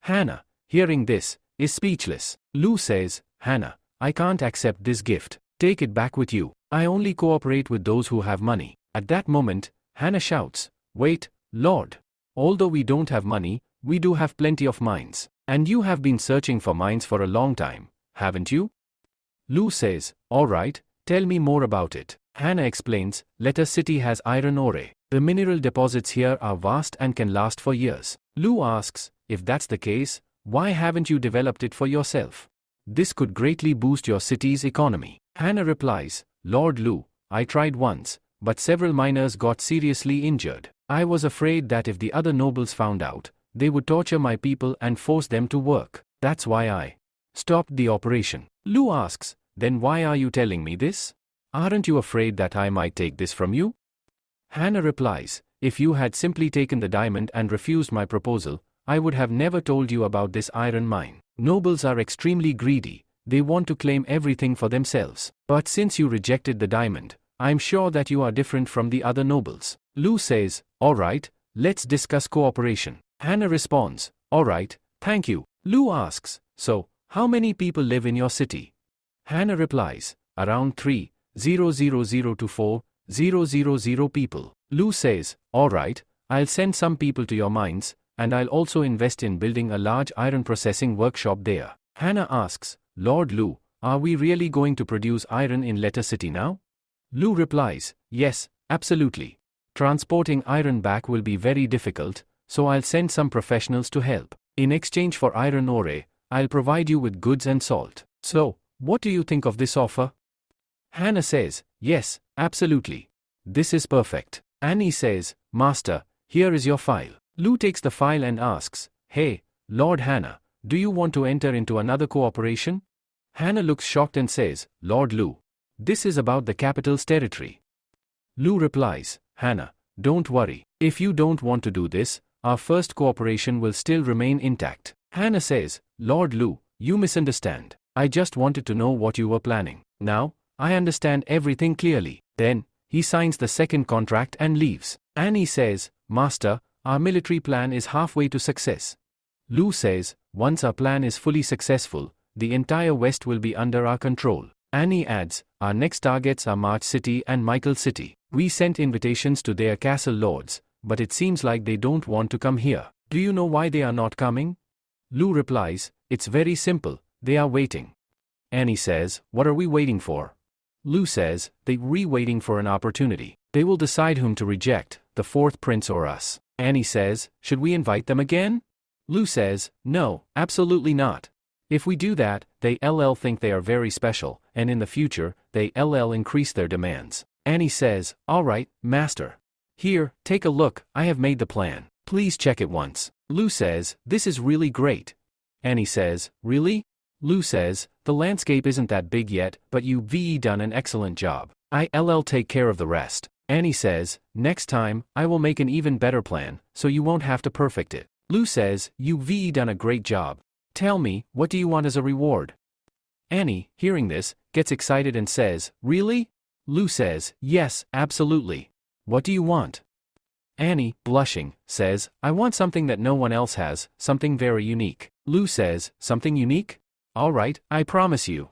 Hannah, hearing this, is speechless. Lu says, Hannah, I can't accept this gift. Take it back with you. I only cooperate with those who have money. At that moment, Hannah shouts, wait, Lord. Although we don't have money, we do have plenty of mines. And you have been searching for mines for a long time, haven't you? Lu says, alright, tell me more about it. Hannah explains, Letter City has iron ore. The mineral deposits here are vast and can last for years. Lu asks, if that's the case, why haven't you developed it for yourself? This could greatly boost your city's economy. Hannah replies, Lord Lu, I tried once, but several miners got seriously injured. I was afraid that if the other nobles found out, they would torture my people and force them to work. That's why I stopped the operation. Lu asks, then why are you telling me this? Aren't you afraid that I might take this from you? Hannah replies, if you had simply taken the diamond and refused my proposal, I would have never told you about this iron mine. Nobles are extremely greedy, they want to claim everything for themselves. But since you rejected the diamond, I'm sure that you are different from the other nobles. Lu says, alright, let's discuss cooperation. Hannah responds, alright, thank you. Lu asks, so, how many people live in your city? Hannah replies, around 3,000 to 4,000 people. Lu says, alright, I'll send some people to your mines, and I'll also invest in building a large iron processing workshop there. Hannah asks, Lord Lu, are we really going to produce iron in Letter City now? Lu replies, yes, absolutely. Transporting iron back will be very difficult, so I'll send some professionals to help. In exchange for iron ore, I'll provide you with goods and salt. So, what do you think of this offer? Hannah says, yes, absolutely. This is perfect. Annie says, Master, here is your file. Lu takes the file and asks, hey, Lord Hannah, do you want to enter into another cooperation? Hannah looks shocked and says, Lord Lu, this is about the capital's territory. Lu replies, Hannah, don't worry. If you don't want to do this, our first cooperation will still remain intact. Hannah says, Lord Lu, you misunderstand. I just wanted to know what you were planning. Now, I understand everything clearly. Then, he signs the second contract and leaves. Annie says, Master, our military plan is halfway to success. Lu says, once our plan is fully successful, the entire West will be under our control. Annie adds, our next targets are March City and Michael City. We sent invitations to their castle lords, but it seems like they don't want to come here. Do you know why they are not coming? Lu replies, it's very simple, they are waiting. Annie says, what are we waiting for? Lu says, they're waiting for an opportunity. They will decide whom to reject, the fourth prince or us. Annie says, should we invite them again? Lu says, no, absolutely not. If we do that, they'll think they are very special, and in the future, they'll increase their demands. Annie says, all right, master. Here, take a look, I have made the plan. Please check it once. Lu says, this is really great. Annie says, really? Lu says, the landscape isn't that big yet, but you've done an excellent job. I'll take care of the rest. Annie says, next time, I will make an even better plan, so you won't have to perfect it. Lu says, you've done a great job. Tell me, what do you want as a reward? Annie, hearing this, gets excited and says, really? Lu says, yes, absolutely. What do you want? Annie, blushing, says, I want something that no one else has, something very unique. Lu says, something unique? All right, I promise you.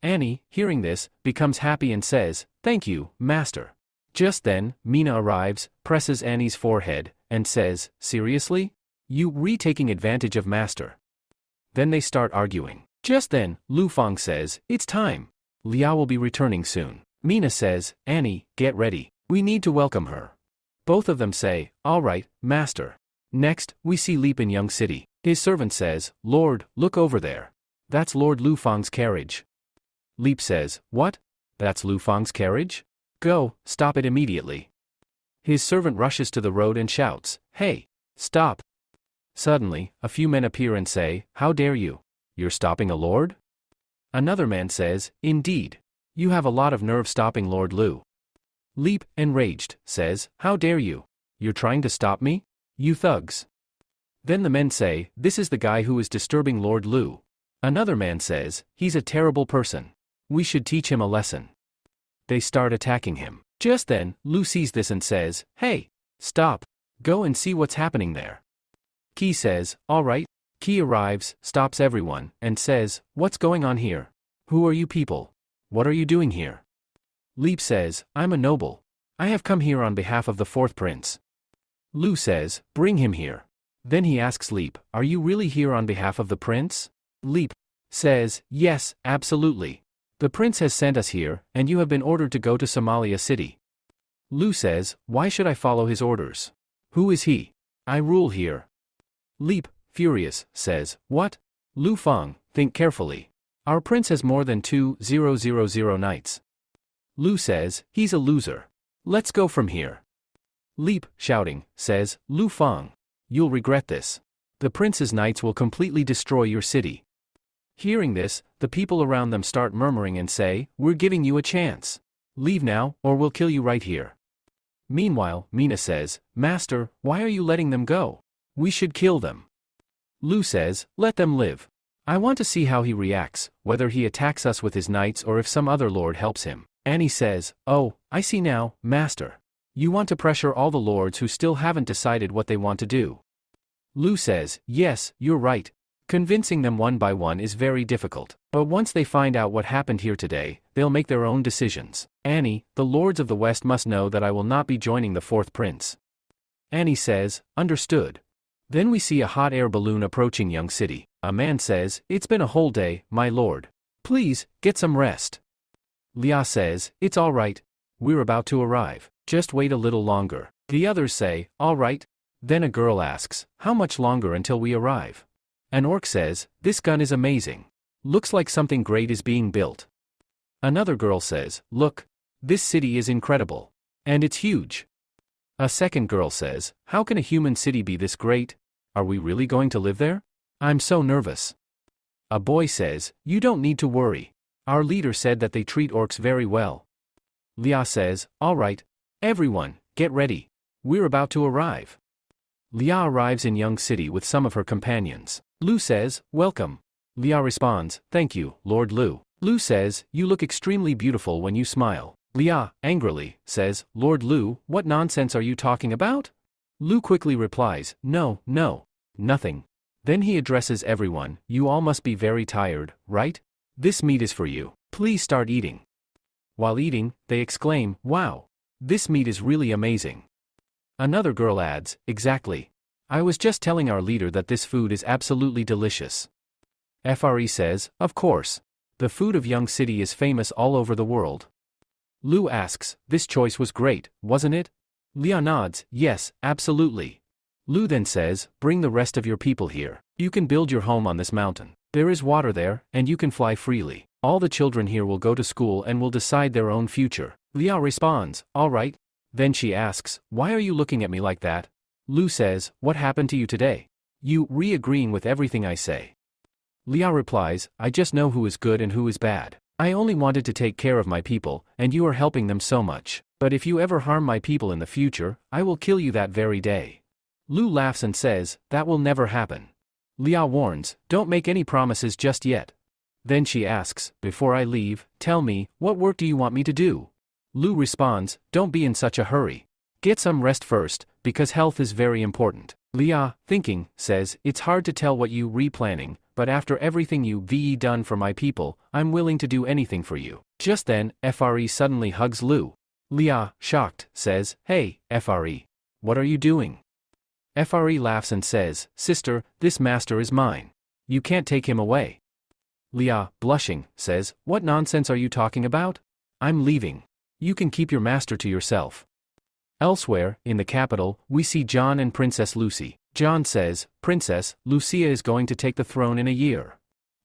Annie, hearing this, becomes happy and says, thank you, master. Just then, Mina arrives, presses Annie's forehead, and says, seriously? You taking advantage of master. Then they start arguing. Just then, Lu Fang says, it's time. Liao will be returning soon. Mina says, Annie, get ready. We need to welcome her. Both of them say, all right, master. Next, we see Leap in Young City. His servant says, Lord, look over there. That's Lord Lu Fang's carriage. Leap says, what? That's Lu Fang's carriage? Go, stop it immediately. His servant rushes to the road and shouts, hey, stop. Suddenly, a few men appear and say, how dare you? You're stopping a lord? Another man says, indeed. You have a lot of nerve stopping Lord Lu. Leap, enraged, says, how dare you? You're trying to stop me? You thugs. Then the men say, this is the guy who is disturbing Lord Lu. Another man says, he's a terrible person. We should teach him a lesson. They start attacking him. Just then, Lu sees this and says, hey, stop. Go and see what's happening there. Qi says, all right. Qi arrives, stops everyone, and says, what's going on here? Who are you people? What are you doing here? Leap says, I'm a noble. I have come here on behalf of the fourth prince. Lu says, bring him here. Then he asks Leap, are you really here on behalf of the prince? Leap says, yes, absolutely. The prince has sent us here, and you have been ordered to go to Somalia City. Lu says, why should I follow his orders? Who is he? I rule here. Leap, furious, says, what? Lu Fang, think carefully. Our prince has more than 2,000 knights. Lu says, he's a loser. Let's go from here. Leap, shouting, says, Lu Fang, you'll regret this. The prince's knights will completely destroy your city. Hearing this, the people around them start murmuring and say, we're giving you a chance. Leave now, or we'll kill you right here. Meanwhile, Mina says, Master, why are you letting them go? We should kill them. Lu says, let them live. I want to see how he reacts, whether he attacks us with his knights or if some other lord helps him. Annie says, oh, I see now, Master. You want to pressure all the lords who still haven't decided what they want to do. Lu says, yes, you're right. Convincing them one by one is very difficult, but once they find out what happened here today, they'll make their own decisions. Annie, the lords of the West must know that I will not be joining the fourth prince. Annie says, understood. Then we see a hot air balloon approaching Young City. A man says, it's been a whole day, my lord. Please, get some rest. Lia says, it's all right. We're about to arrive. Just wait a little longer. The others say, all right. Then a girl asks, how much longer until we arrive? An orc says, this gun is amazing. Looks like something great is being built. Another girl says, look. This city is incredible. And it's huge. A second girl says, how can a human city be this great? Are we really going to live there? I'm so nervous. A boy says, you don't need to worry. Our leader said that they treat orcs very well. Lia says, all right. Everyone, get ready. We're about to arrive. Lia arrives in Young City with some of her companions. Lu says, welcome. Lia responds, thank you, Lord Lu. Lu says, you look extremely beautiful when you smile. Lia, angrily, says, Lord Lu, what nonsense are you talking about? Lu quickly replies, no, nothing. Then he addresses everyone, you all must be very tired, right? This meat is for you. Please start eating. While eating, they exclaim, wow. This meat is really amazing. Another girl adds, exactly. I was just telling our leader that this food is absolutely delicious. FRE says, of course. The food of Young City is famous all over the world. Lu asks, this choice was great, wasn't it? Lia nods, yes, absolutely. Lu then says, bring the rest of your people here. You can build your home on this mountain. There is water there, and you can fly freely. All the children here will go to school and will decide their own future. Liao responds, all right. Then she asks, why are you looking at me like that? Lu says, what happened to you today? You re-agreeing with everything I say. Liao replies, I just know who is good and who is bad. I only wanted to take care of my people, and you are helping them so much. But if you ever harm my people in the future, I will kill you that very day. Lu laughs and says, that will never happen. Liao warns, don't make any promises just yet. Then she asks, before I leave, tell me, what work do you want me to do? Lu responds, don't be in such a hurry. Get some rest first, because health is very important. Liao, thinking, says, it's hard to tell what you re-planning, but after everything you've done for my people, I'm willing to do anything for you. Just then, Fre suddenly hugs Lu. Liao, shocked, says, hey, Fre. What are you doing? Fre laughs and says, sister, this master is mine. You can't take him away. Liao, blushing, says, what nonsense are you talking about? I'm leaving. You can keep your master to yourself. Elsewhere, in the capital, we see John and Princess Lucy. John says, Princess, Lucia is going to take the throne in a year.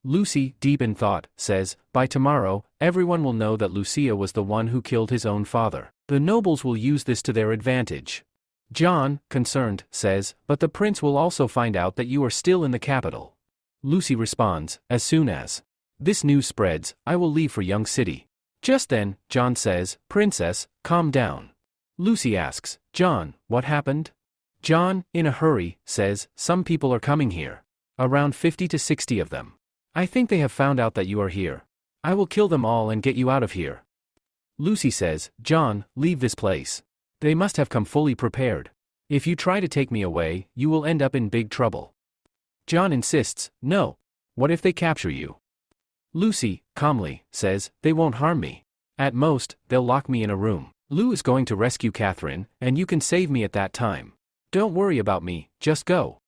Lucy, deep in thought, says, by tomorrow, everyone will know that Lucia was the one who killed his own father. The nobles will use this to their advantage. John, concerned, says, but the prince will also find out that you are still in the capital. Lucy responds, as soon as this news spreads, I will leave for Young City. Just then, John says, Princess, calm down. Lucy asks, John, what happened? John, in a hurry, says, some people are coming here. Around 50 to 60 of them. I think they have found out that you are here. I will kill them all and get you out of here. Lucy says, John, leave this place. They must have come fully prepared. If you try to take me away, you will end up in big trouble. John insists, no. What if they capture you? Lucy, calmly, says, they won't harm me. At most, they'll lock me in a room. Lu is going to rescue Catherine, and you can save me at that time. Don't worry about me, just go.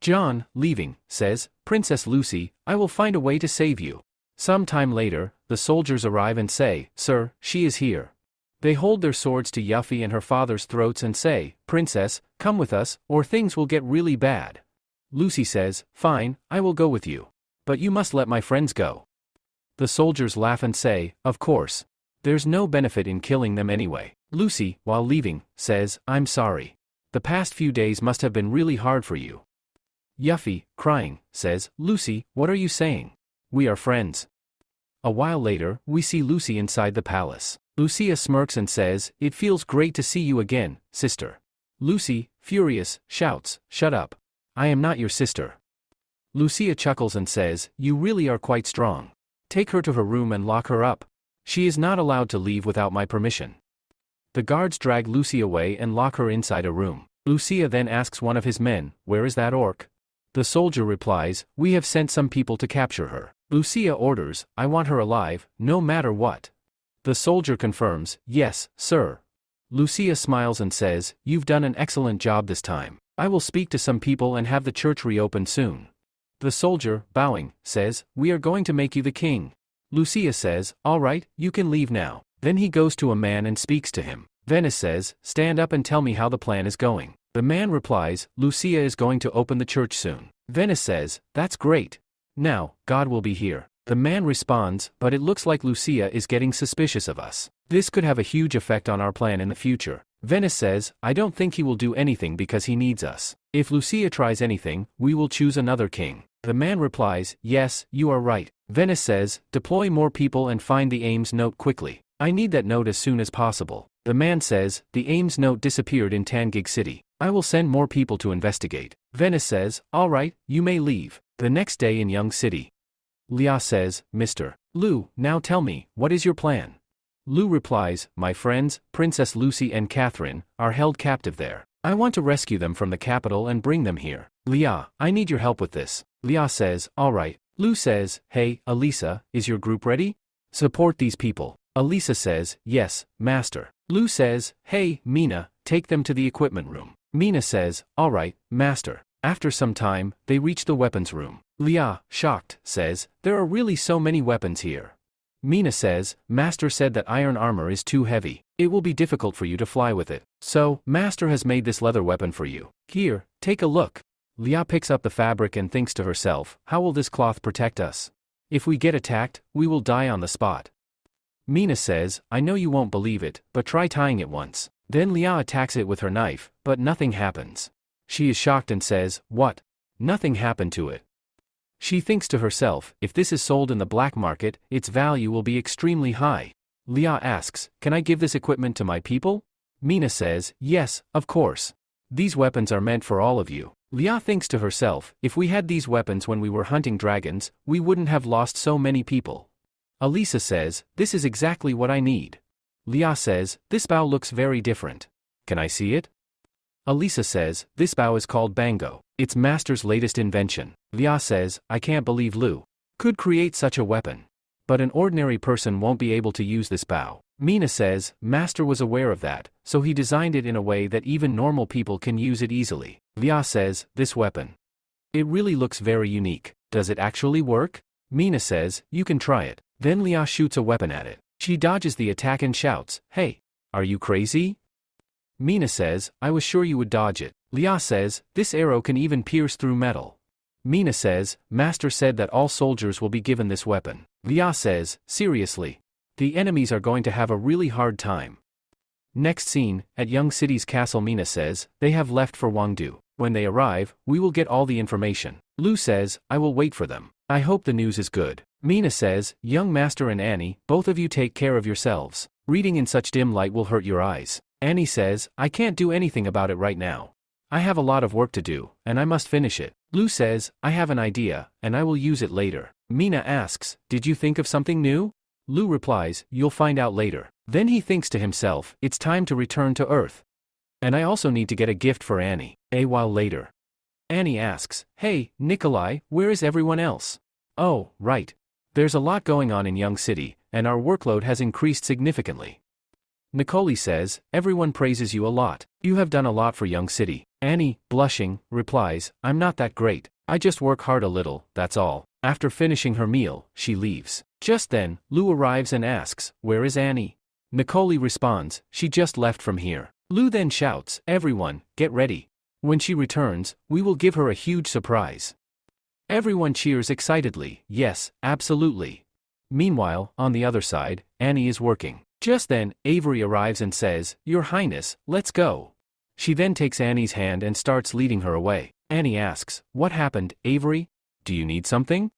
John, leaving, says, Princess Lucy, I will find a way to save you. Some time later, the soldiers arrive and say, Sir, she is here. They hold their swords to Yuffie and her father's throats and say, Princess, come with us, or things will get really bad. Lucy says, fine, I will go with you. But you must let my friends go. The soldiers laugh and say, of course. There's no benefit in killing them anyway. Lucy, while leaving, says, I'm sorry. The past few days must have been really hard for you. Yuffie, crying, says, Lucy, what are you saying? We are friends. A while later, we see Lucy inside the palace. Lucia smirks and says, it feels great to see you again, sister. Lucy, furious, shouts, shut up. I am not your sister. Lucia chuckles and says, you really are quite strong. Take her to her room and lock her up. She is not allowed to leave without my permission. The guards drag Lucy away and lock her inside a room. Lucia then asks one of his men, where is that orc? The soldier replies, we have sent some people to capture her. Lucia orders, I want her alive, no matter what. The soldier confirms, yes, sir. Lucia smiles and says, you've done an excellent job this time. I will speak to some people and have the church reopened soon. The soldier, bowing, says, we are going to make you the king. Lucia says, all right, you can leave now. Then he goes to a man and speaks to him. Venice says, stand up and tell me how the plan is going. The man replies, Lucia is going to open the church soon. Venice says, that's great. Now, God will be here. The man responds, but it looks like Lucia is getting suspicious of us. This could have a huge effect on our plan in the future. Venice says, I don't think he will do anything because he needs us. If Lucia tries anything, we will choose another king. The man replies, yes, you are right. Venice says, deploy more people and find the Ames note quickly. I need that note as soon as possible. The man says, the Ames note disappeared in Tangig City. I will send more people to investigate. Venice says, all right, you may leave. The next day in Young City. Liao says, Mr. Lu, now tell me, what is your plan? Lu replies, my friends, Princess Lucy and Catherine, are held captive there. I want to rescue them from the capital and bring them here. Liao, I need your help with this. Liao says, all right. Lu says, hey, Elisa, is your group ready? Support these people. Elisa says, yes, master. Lu says, hey, Mina, take them to the equipment room. Mina says, all right, master. After some time, they reach the weapons room. Liao, shocked, says, there are really so many weapons here. Mina says, Master said that iron armor is too heavy. It will be difficult for you to fly with it. So, Master has made this leather weapon for you. Here, take a look. Lia picks up the fabric and thinks to herself, how will this cloth protect us? If we get attacked, we will die on the spot. Mina says, I know you won't believe it, but try tying it once. Then Lia attacks it with her knife, but nothing happens. She is shocked and says, what? Nothing happened to it. She thinks to herself, if this is sold in the black market, its value will be extremely high. Lia asks, can I give this equipment to my people? Mina says, yes, of course. These weapons are meant for all of you. Lia thinks to herself, if we had these weapons when we were hunting dragons, we wouldn't have lost so many people. Elisa says, this is exactly what I need. Lia says, this bow looks very different. Can I see it? Elisa says, this bow is called Bango. It's Master's latest invention. Lia says, I can't believe Lu could create such a weapon. But an ordinary person won't be able to use this bow. Mina says, Master was aware of that, so he designed it in a way that even normal people can use it easily. Lia says, this weapon. It really looks very unique. Does it actually work? Mina says, you can try it. Then Lia shoots a weapon at it. She dodges the attack and shouts, hey, are you crazy? Mina says, I was sure you would dodge it. Lia says, this arrow can even pierce through metal. Mina says, Master said that all soldiers will be given this weapon. Lia says, seriously? The enemies are going to have a really hard time. Next scene, at Young City's castle. Mina says, they have left for Wangdu. When they arrive, we will get all the information. Lu says, I will wait for them. I hope the news is good. Mina says, young Master and Annie, both of you take care of yourselves. Reading in such dim light will hurt your eyes. Annie says, I can't do anything about it right now. I have a lot of work to do, and I must finish it. Lu says, I have an idea, and I will use it later. Mina asks, did you think of something new? Lu replies, you'll find out later. Then he thinks to himself, it's time to return to Earth. And I also need to get a gift for Annie. A while later. Annie asks, hey, Nikolai, where is everyone else? Oh, right. There's a lot going on in Young City, and our workload has increased significantly. Nicole says, everyone praises you a lot. You have done a lot for Young City. Annie, blushing, replies, I'm not that great. I just work hard a little, that's all. After finishing her meal, she leaves. Just then, Lu arrives and asks, where is Annie? Nicole responds, she just left from here. Lu then shouts, everyone, get ready. When she returns, we will give her a huge surprise. Everyone cheers excitedly, yes, absolutely. Meanwhile, on the other side, Annie is working. Just then, Avery arrives and says, Your Highness, let's go. She then takes Annie's hand and starts leading her away. Annie asks, what happened, Avery? Do you need something?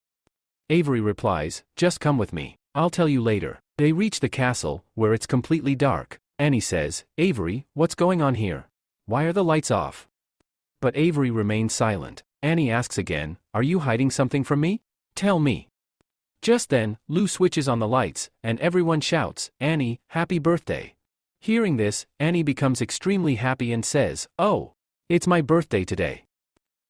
Avery replies, just come with me. I'll tell you later. They reach the castle, where it's completely dark. Annie says, Avery, what's going on here? Why are the lights off? But Avery remains silent. Annie asks again, are you hiding something from me? Tell me. Just then, Lu switches on the lights, and everyone shouts, Annie, happy birthday. Hearing this, Annie becomes extremely happy and says, oh, it's my birthday today.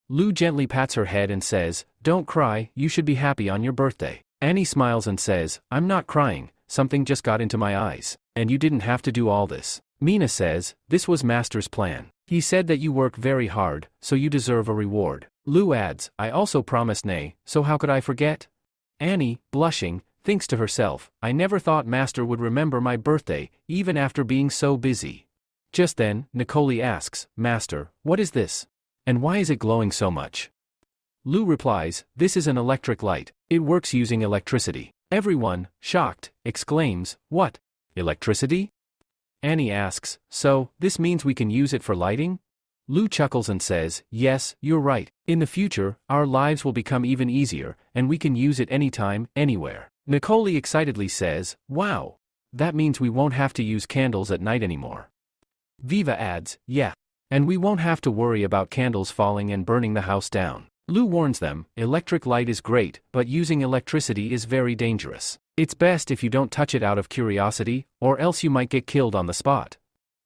Lu gently pats her head and says, don't cry, you should be happy on your birthday. Annie smiles and says, I'm not crying, something just got into my eyes, and you didn't have to do all this. Mina says, this was Master's plan. He said that you work very hard, so you deserve a reward. Lu adds, I also promised Nay, so how could I forget? Annie, blushing, thinks to herself, I never thought Master would remember my birthday, even after being so busy. Just then, Nicole asks, Master, what is this? And why is it glowing so much? Lu replies, this is an electric light. It works using electricity. Everyone, shocked, exclaims, what? Electricity? Annie asks, so, this means we can use it for lighting? Lu chuckles and says, yes, you're right. In the future, our lives will become even easier, and we can use it anytime, anywhere. Nicole excitedly says, wow. That means we won't have to use candles at night anymore. Viva adds, yeah. And we won't have to worry about candles falling and burning the house down. Lu warns them, electric light is great, but using electricity is very dangerous. It's best if you don't touch it out of curiosity, or else you might get killed on the spot.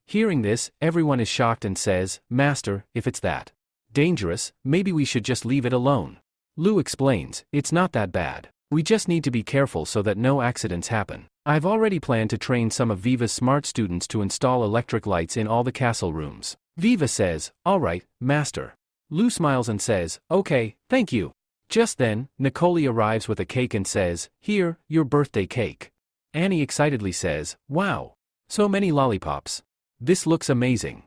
Hearing this, everyone is shocked and says, Master, if it's that dangerous, maybe we should just leave it alone. Lu explains, it's not that bad. We just need to be careful so that no accidents happen. I've already planned to train some of Viva's smart students to install electric lights in all the castle rooms. Viva says, all right, Master. Lu smiles and says, okay, thank you. Just then, Nicole arrives with a cake and says, here, your birthday cake. Annie excitedly says, wow. So many lollipops. This looks amazing.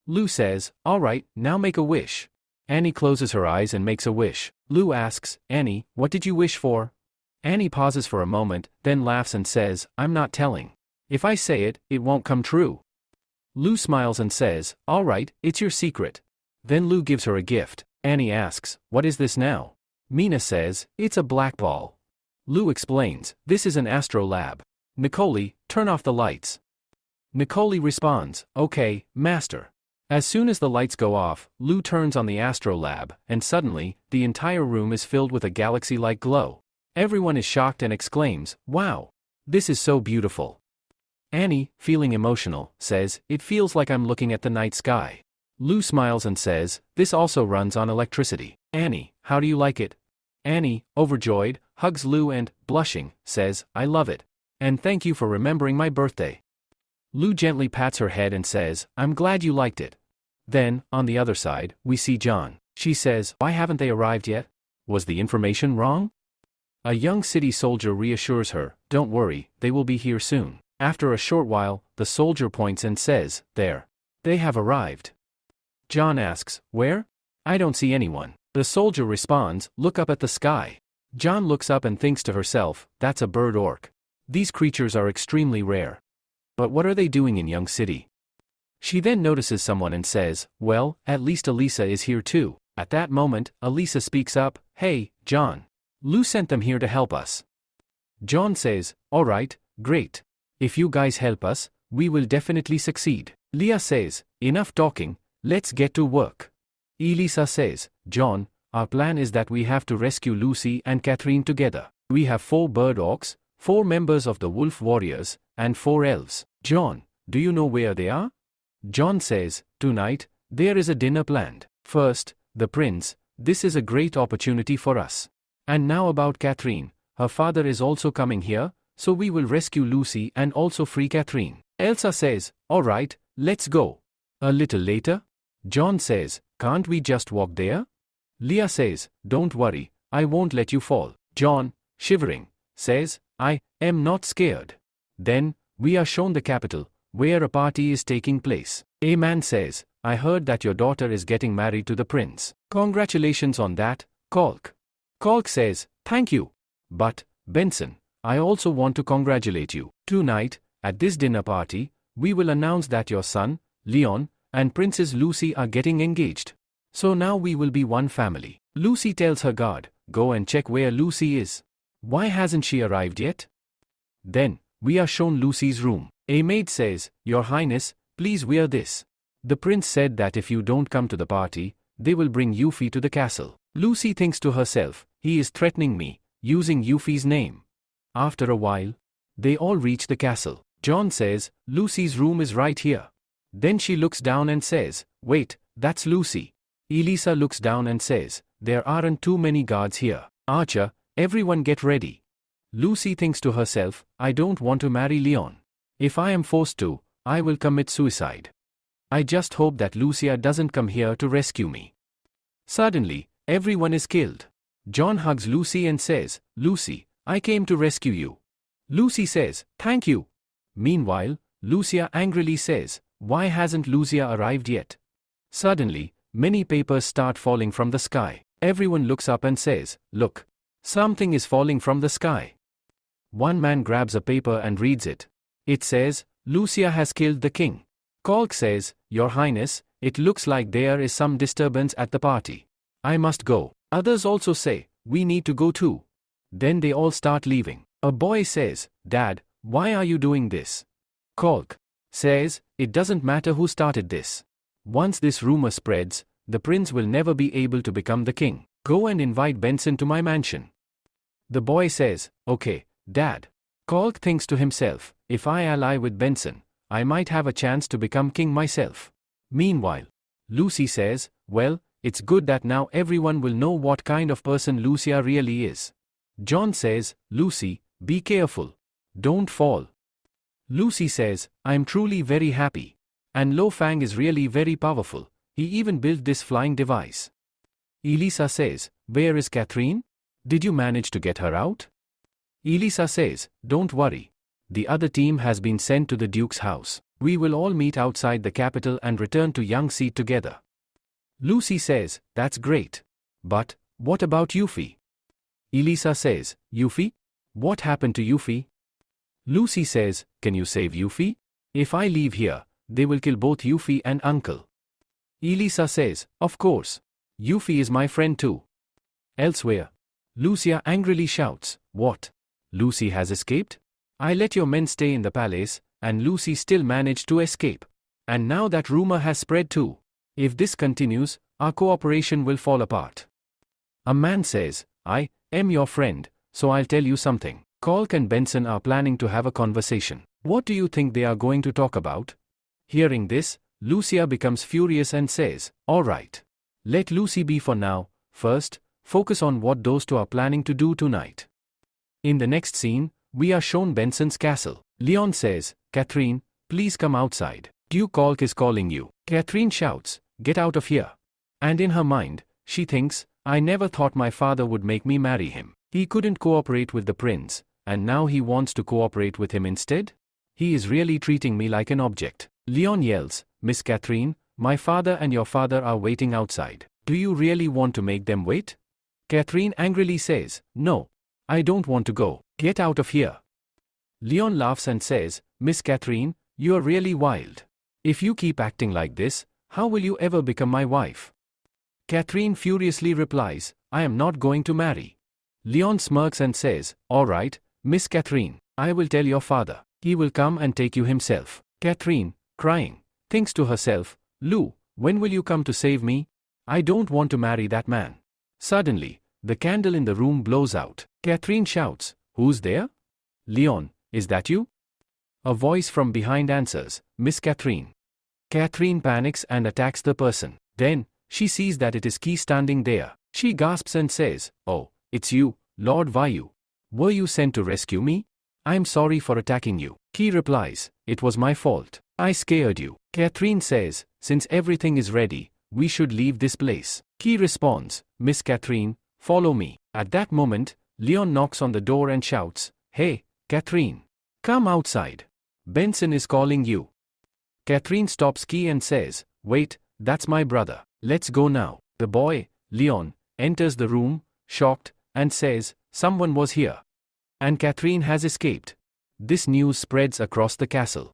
Lu says, all right, now make a wish. Annie closes her eyes and makes a wish. Lou asks, Annie, what did you wish for? Annie pauses for a moment, then laughs and says, I'm not telling. If I say it, it won't come true. Lou smiles and says, all right, it's your secret. Then Lou gives her a gift. Annie asks, what is this now? Mina says, it's a black ball. Lou explains, this is an astrolab. Nicole, turn off the lights. Nicole responds, okay, master. As soon as the lights go off, Lou turns on the astrolab, and suddenly, the entire room is filled with a galaxy-like glow. Everyone is shocked and exclaims, wow! This is so beautiful. Annie, feeling emotional, says, it feels like I'm looking at the night sky. Lou smiles and says, this also runs on electricity. Annie, how do you like it? Annie, overjoyed, hugs Lou and, blushing, says, I love it. And thank you for remembering my birthday. Lou gently pats her head and says, I'm glad you liked it. Then, on the other side, we see John. She says, why haven't they arrived yet? Was the information wrong? A young city soldier reassures her, don't worry, they will be here soon. After a short while, the soldier points and says, there. They have arrived. John asks, where? I don't see anyone. The soldier responds, look up at the sky. John looks up and thinks to herself, that's a bird orc. These creatures are extremely rare. But what are they doing in Young City? She then notices someone and says, well, at least Elisa is here too. At that moment, Elisa speaks up, hey, John. Lou sent them here to help us. John says, all right, great. If you guys help us, we will definitely succeed. Leah says, enough talking, let's get to work. Elisa says, John, our plan is that we have to rescue Lucy and Catherine together. We have 4 bird orcs, 4 members of the wolf warriors, and 4 elves. John, do you know where they are? John says, tonight, there is a dinner planned. First, the prince, this is a great opportunity for us. And now about Catherine, her father is also coming here, so we will rescue Lucy and also free Catherine. Elsa says, all right, let's go. A little later, John says, can't we just walk there? Leah says, don't worry, I won't let you fall. John, shivering, says, I am not scared. Then, we are shown the capital, where a party is taking place. A man says, I heard that your daughter is getting married to the prince. Congratulations on that, Kalk. Kalk says, thank you. But, Benson, I also want to congratulate you. Tonight, at this dinner party, we will announce that your son, Leon, and Princess Lucy are getting engaged. So now we will be one family. Lucy tells her guard, go and check where Lucy is. Why hasn't she arrived yet? Then, we are shown Lucy's room. A maid says, Your Highness, please wear this. The prince said that if you don't come to the party, they will bring Yuffie to the castle. Lucy thinks to herself, he is threatening me, using Yuffie's name. After a while, they all reach the castle. John says, Lucy's room is right here. Then she looks down and says, wait, that's Lucy. Elisa looks down and says, there aren't too many guards here. Archer, everyone get ready. Lucy thinks to herself, I don't want to marry Leon. If I am forced to, I will commit suicide. I just hope that Lucia doesn't come here to rescue me. Suddenly, everyone is killed. John hugs Lucy and says, Lucy, I came to rescue you. Lucy says, thank you. Meanwhile, Lucia angrily says, why hasn't Lucia arrived yet? Suddenly, many papers start falling from the sky. Everyone looks up and says, look, something is falling from the sky. One man grabs a paper and reads it. It says, Lucia has killed the king. Kalk says, Your Highness, it looks like there is some disturbance at the party. I must go. Others also say, we need to go too. Then they all start leaving. A boy says, Dad, why are you doing this? Kalk says, it doesn't matter who started this. Once this rumor spreads, the prince will never be able to become the king. Go and invite Benson to my mansion. The boy says, okay, Dad. Kalk thinks to himself, if I ally with Benson, I might have a chance to become king myself. Meanwhile, Lucy says, well, it's good that now everyone will know what kind of person Lucia really is. John says, Lucy, be careful. Don't fall. Lucy says, I'm truly very happy. And Lo Fang is really very powerful. He even built this flying device. Elisa says, where is Catherine? Did you manage to get her out? Elisa says, don't worry. The other team has been sent to the Duke's house. We will all meet outside the capital and return to Yangtze together. Lucy says, that's great. But, what about Yuffie? Elisa says, Yuffie? What happened to Yuffie? Lucy says, can you save Yuffie? If I leave here, they will kill both Yuffie and Uncle. Elisa says, of course. Yuffie is my friend too. Elsewhere, Lucia angrily shouts, what? Lucy has escaped? I let your men stay in the palace, and Lucy still managed to escape. And now that rumor has spread too. If this continues, our cooperation will fall apart. A man says, I am your friend, so I'll tell you something. Kalk and Benson are planning to have a conversation. What do you think they are going to talk about? Hearing this, Lucia becomes furious and says, all right. Let Lucy be for now. First, focus on what those two are planning to do tonight. In the next scene, we are shown Benson's castle. Leon says, Catherine, please come outside. Duke Kalk is calling you. Catherine shouts, get out of here. And in her mind, she thinks, I never thought my father would make me marry him. He couldn't cooperate with the prince, and now he wants to cooperate with him instead? He is really treating me like an object. Leon yells, Miss Catherine, my father and your father are waiting outside. Do you really want to make them wait? Catherine angrily says, no. I don't want to go. Get out of here. Leon laughs and says, Miss Catherine, you are really wild. If you keep acting like this, how will you ever become my wife? Catherine furiously replies, I am not going to marry. Leon smirks and says, all right, Miss Catherine, I will tell your father. He will come and take you himself. Catherine, crying, thinks to herself, Lou, when will you come to save me? I don't want to marry that man. Suddenly, the candle in the room blows out. Catherine shouts, who's there? Leon, is that you? A voice from behind answers, Miss Catherine. Catherine panics and attacks the person. Then, she sees that it is Key standing there. She gasps and says, oh, it's you, Lord Vayu. Were you sent to rescue me? I'm sorry for attacking you. Key replies, it was my fault. I scared you. Catherine says, since everything is ready, we should leave this place. Key responds, Miss Catherine, follow me. At that moment, Leon knocks on the door and shouts, hey, Catherine. Come outside. Benson is calling you. Catherine stops Key and says, wait, that's my brother. Let's go now. The boy, Leon, enters the room, shocked, and says, someone was here. And Catherine has escaped. This news spreads across the castle.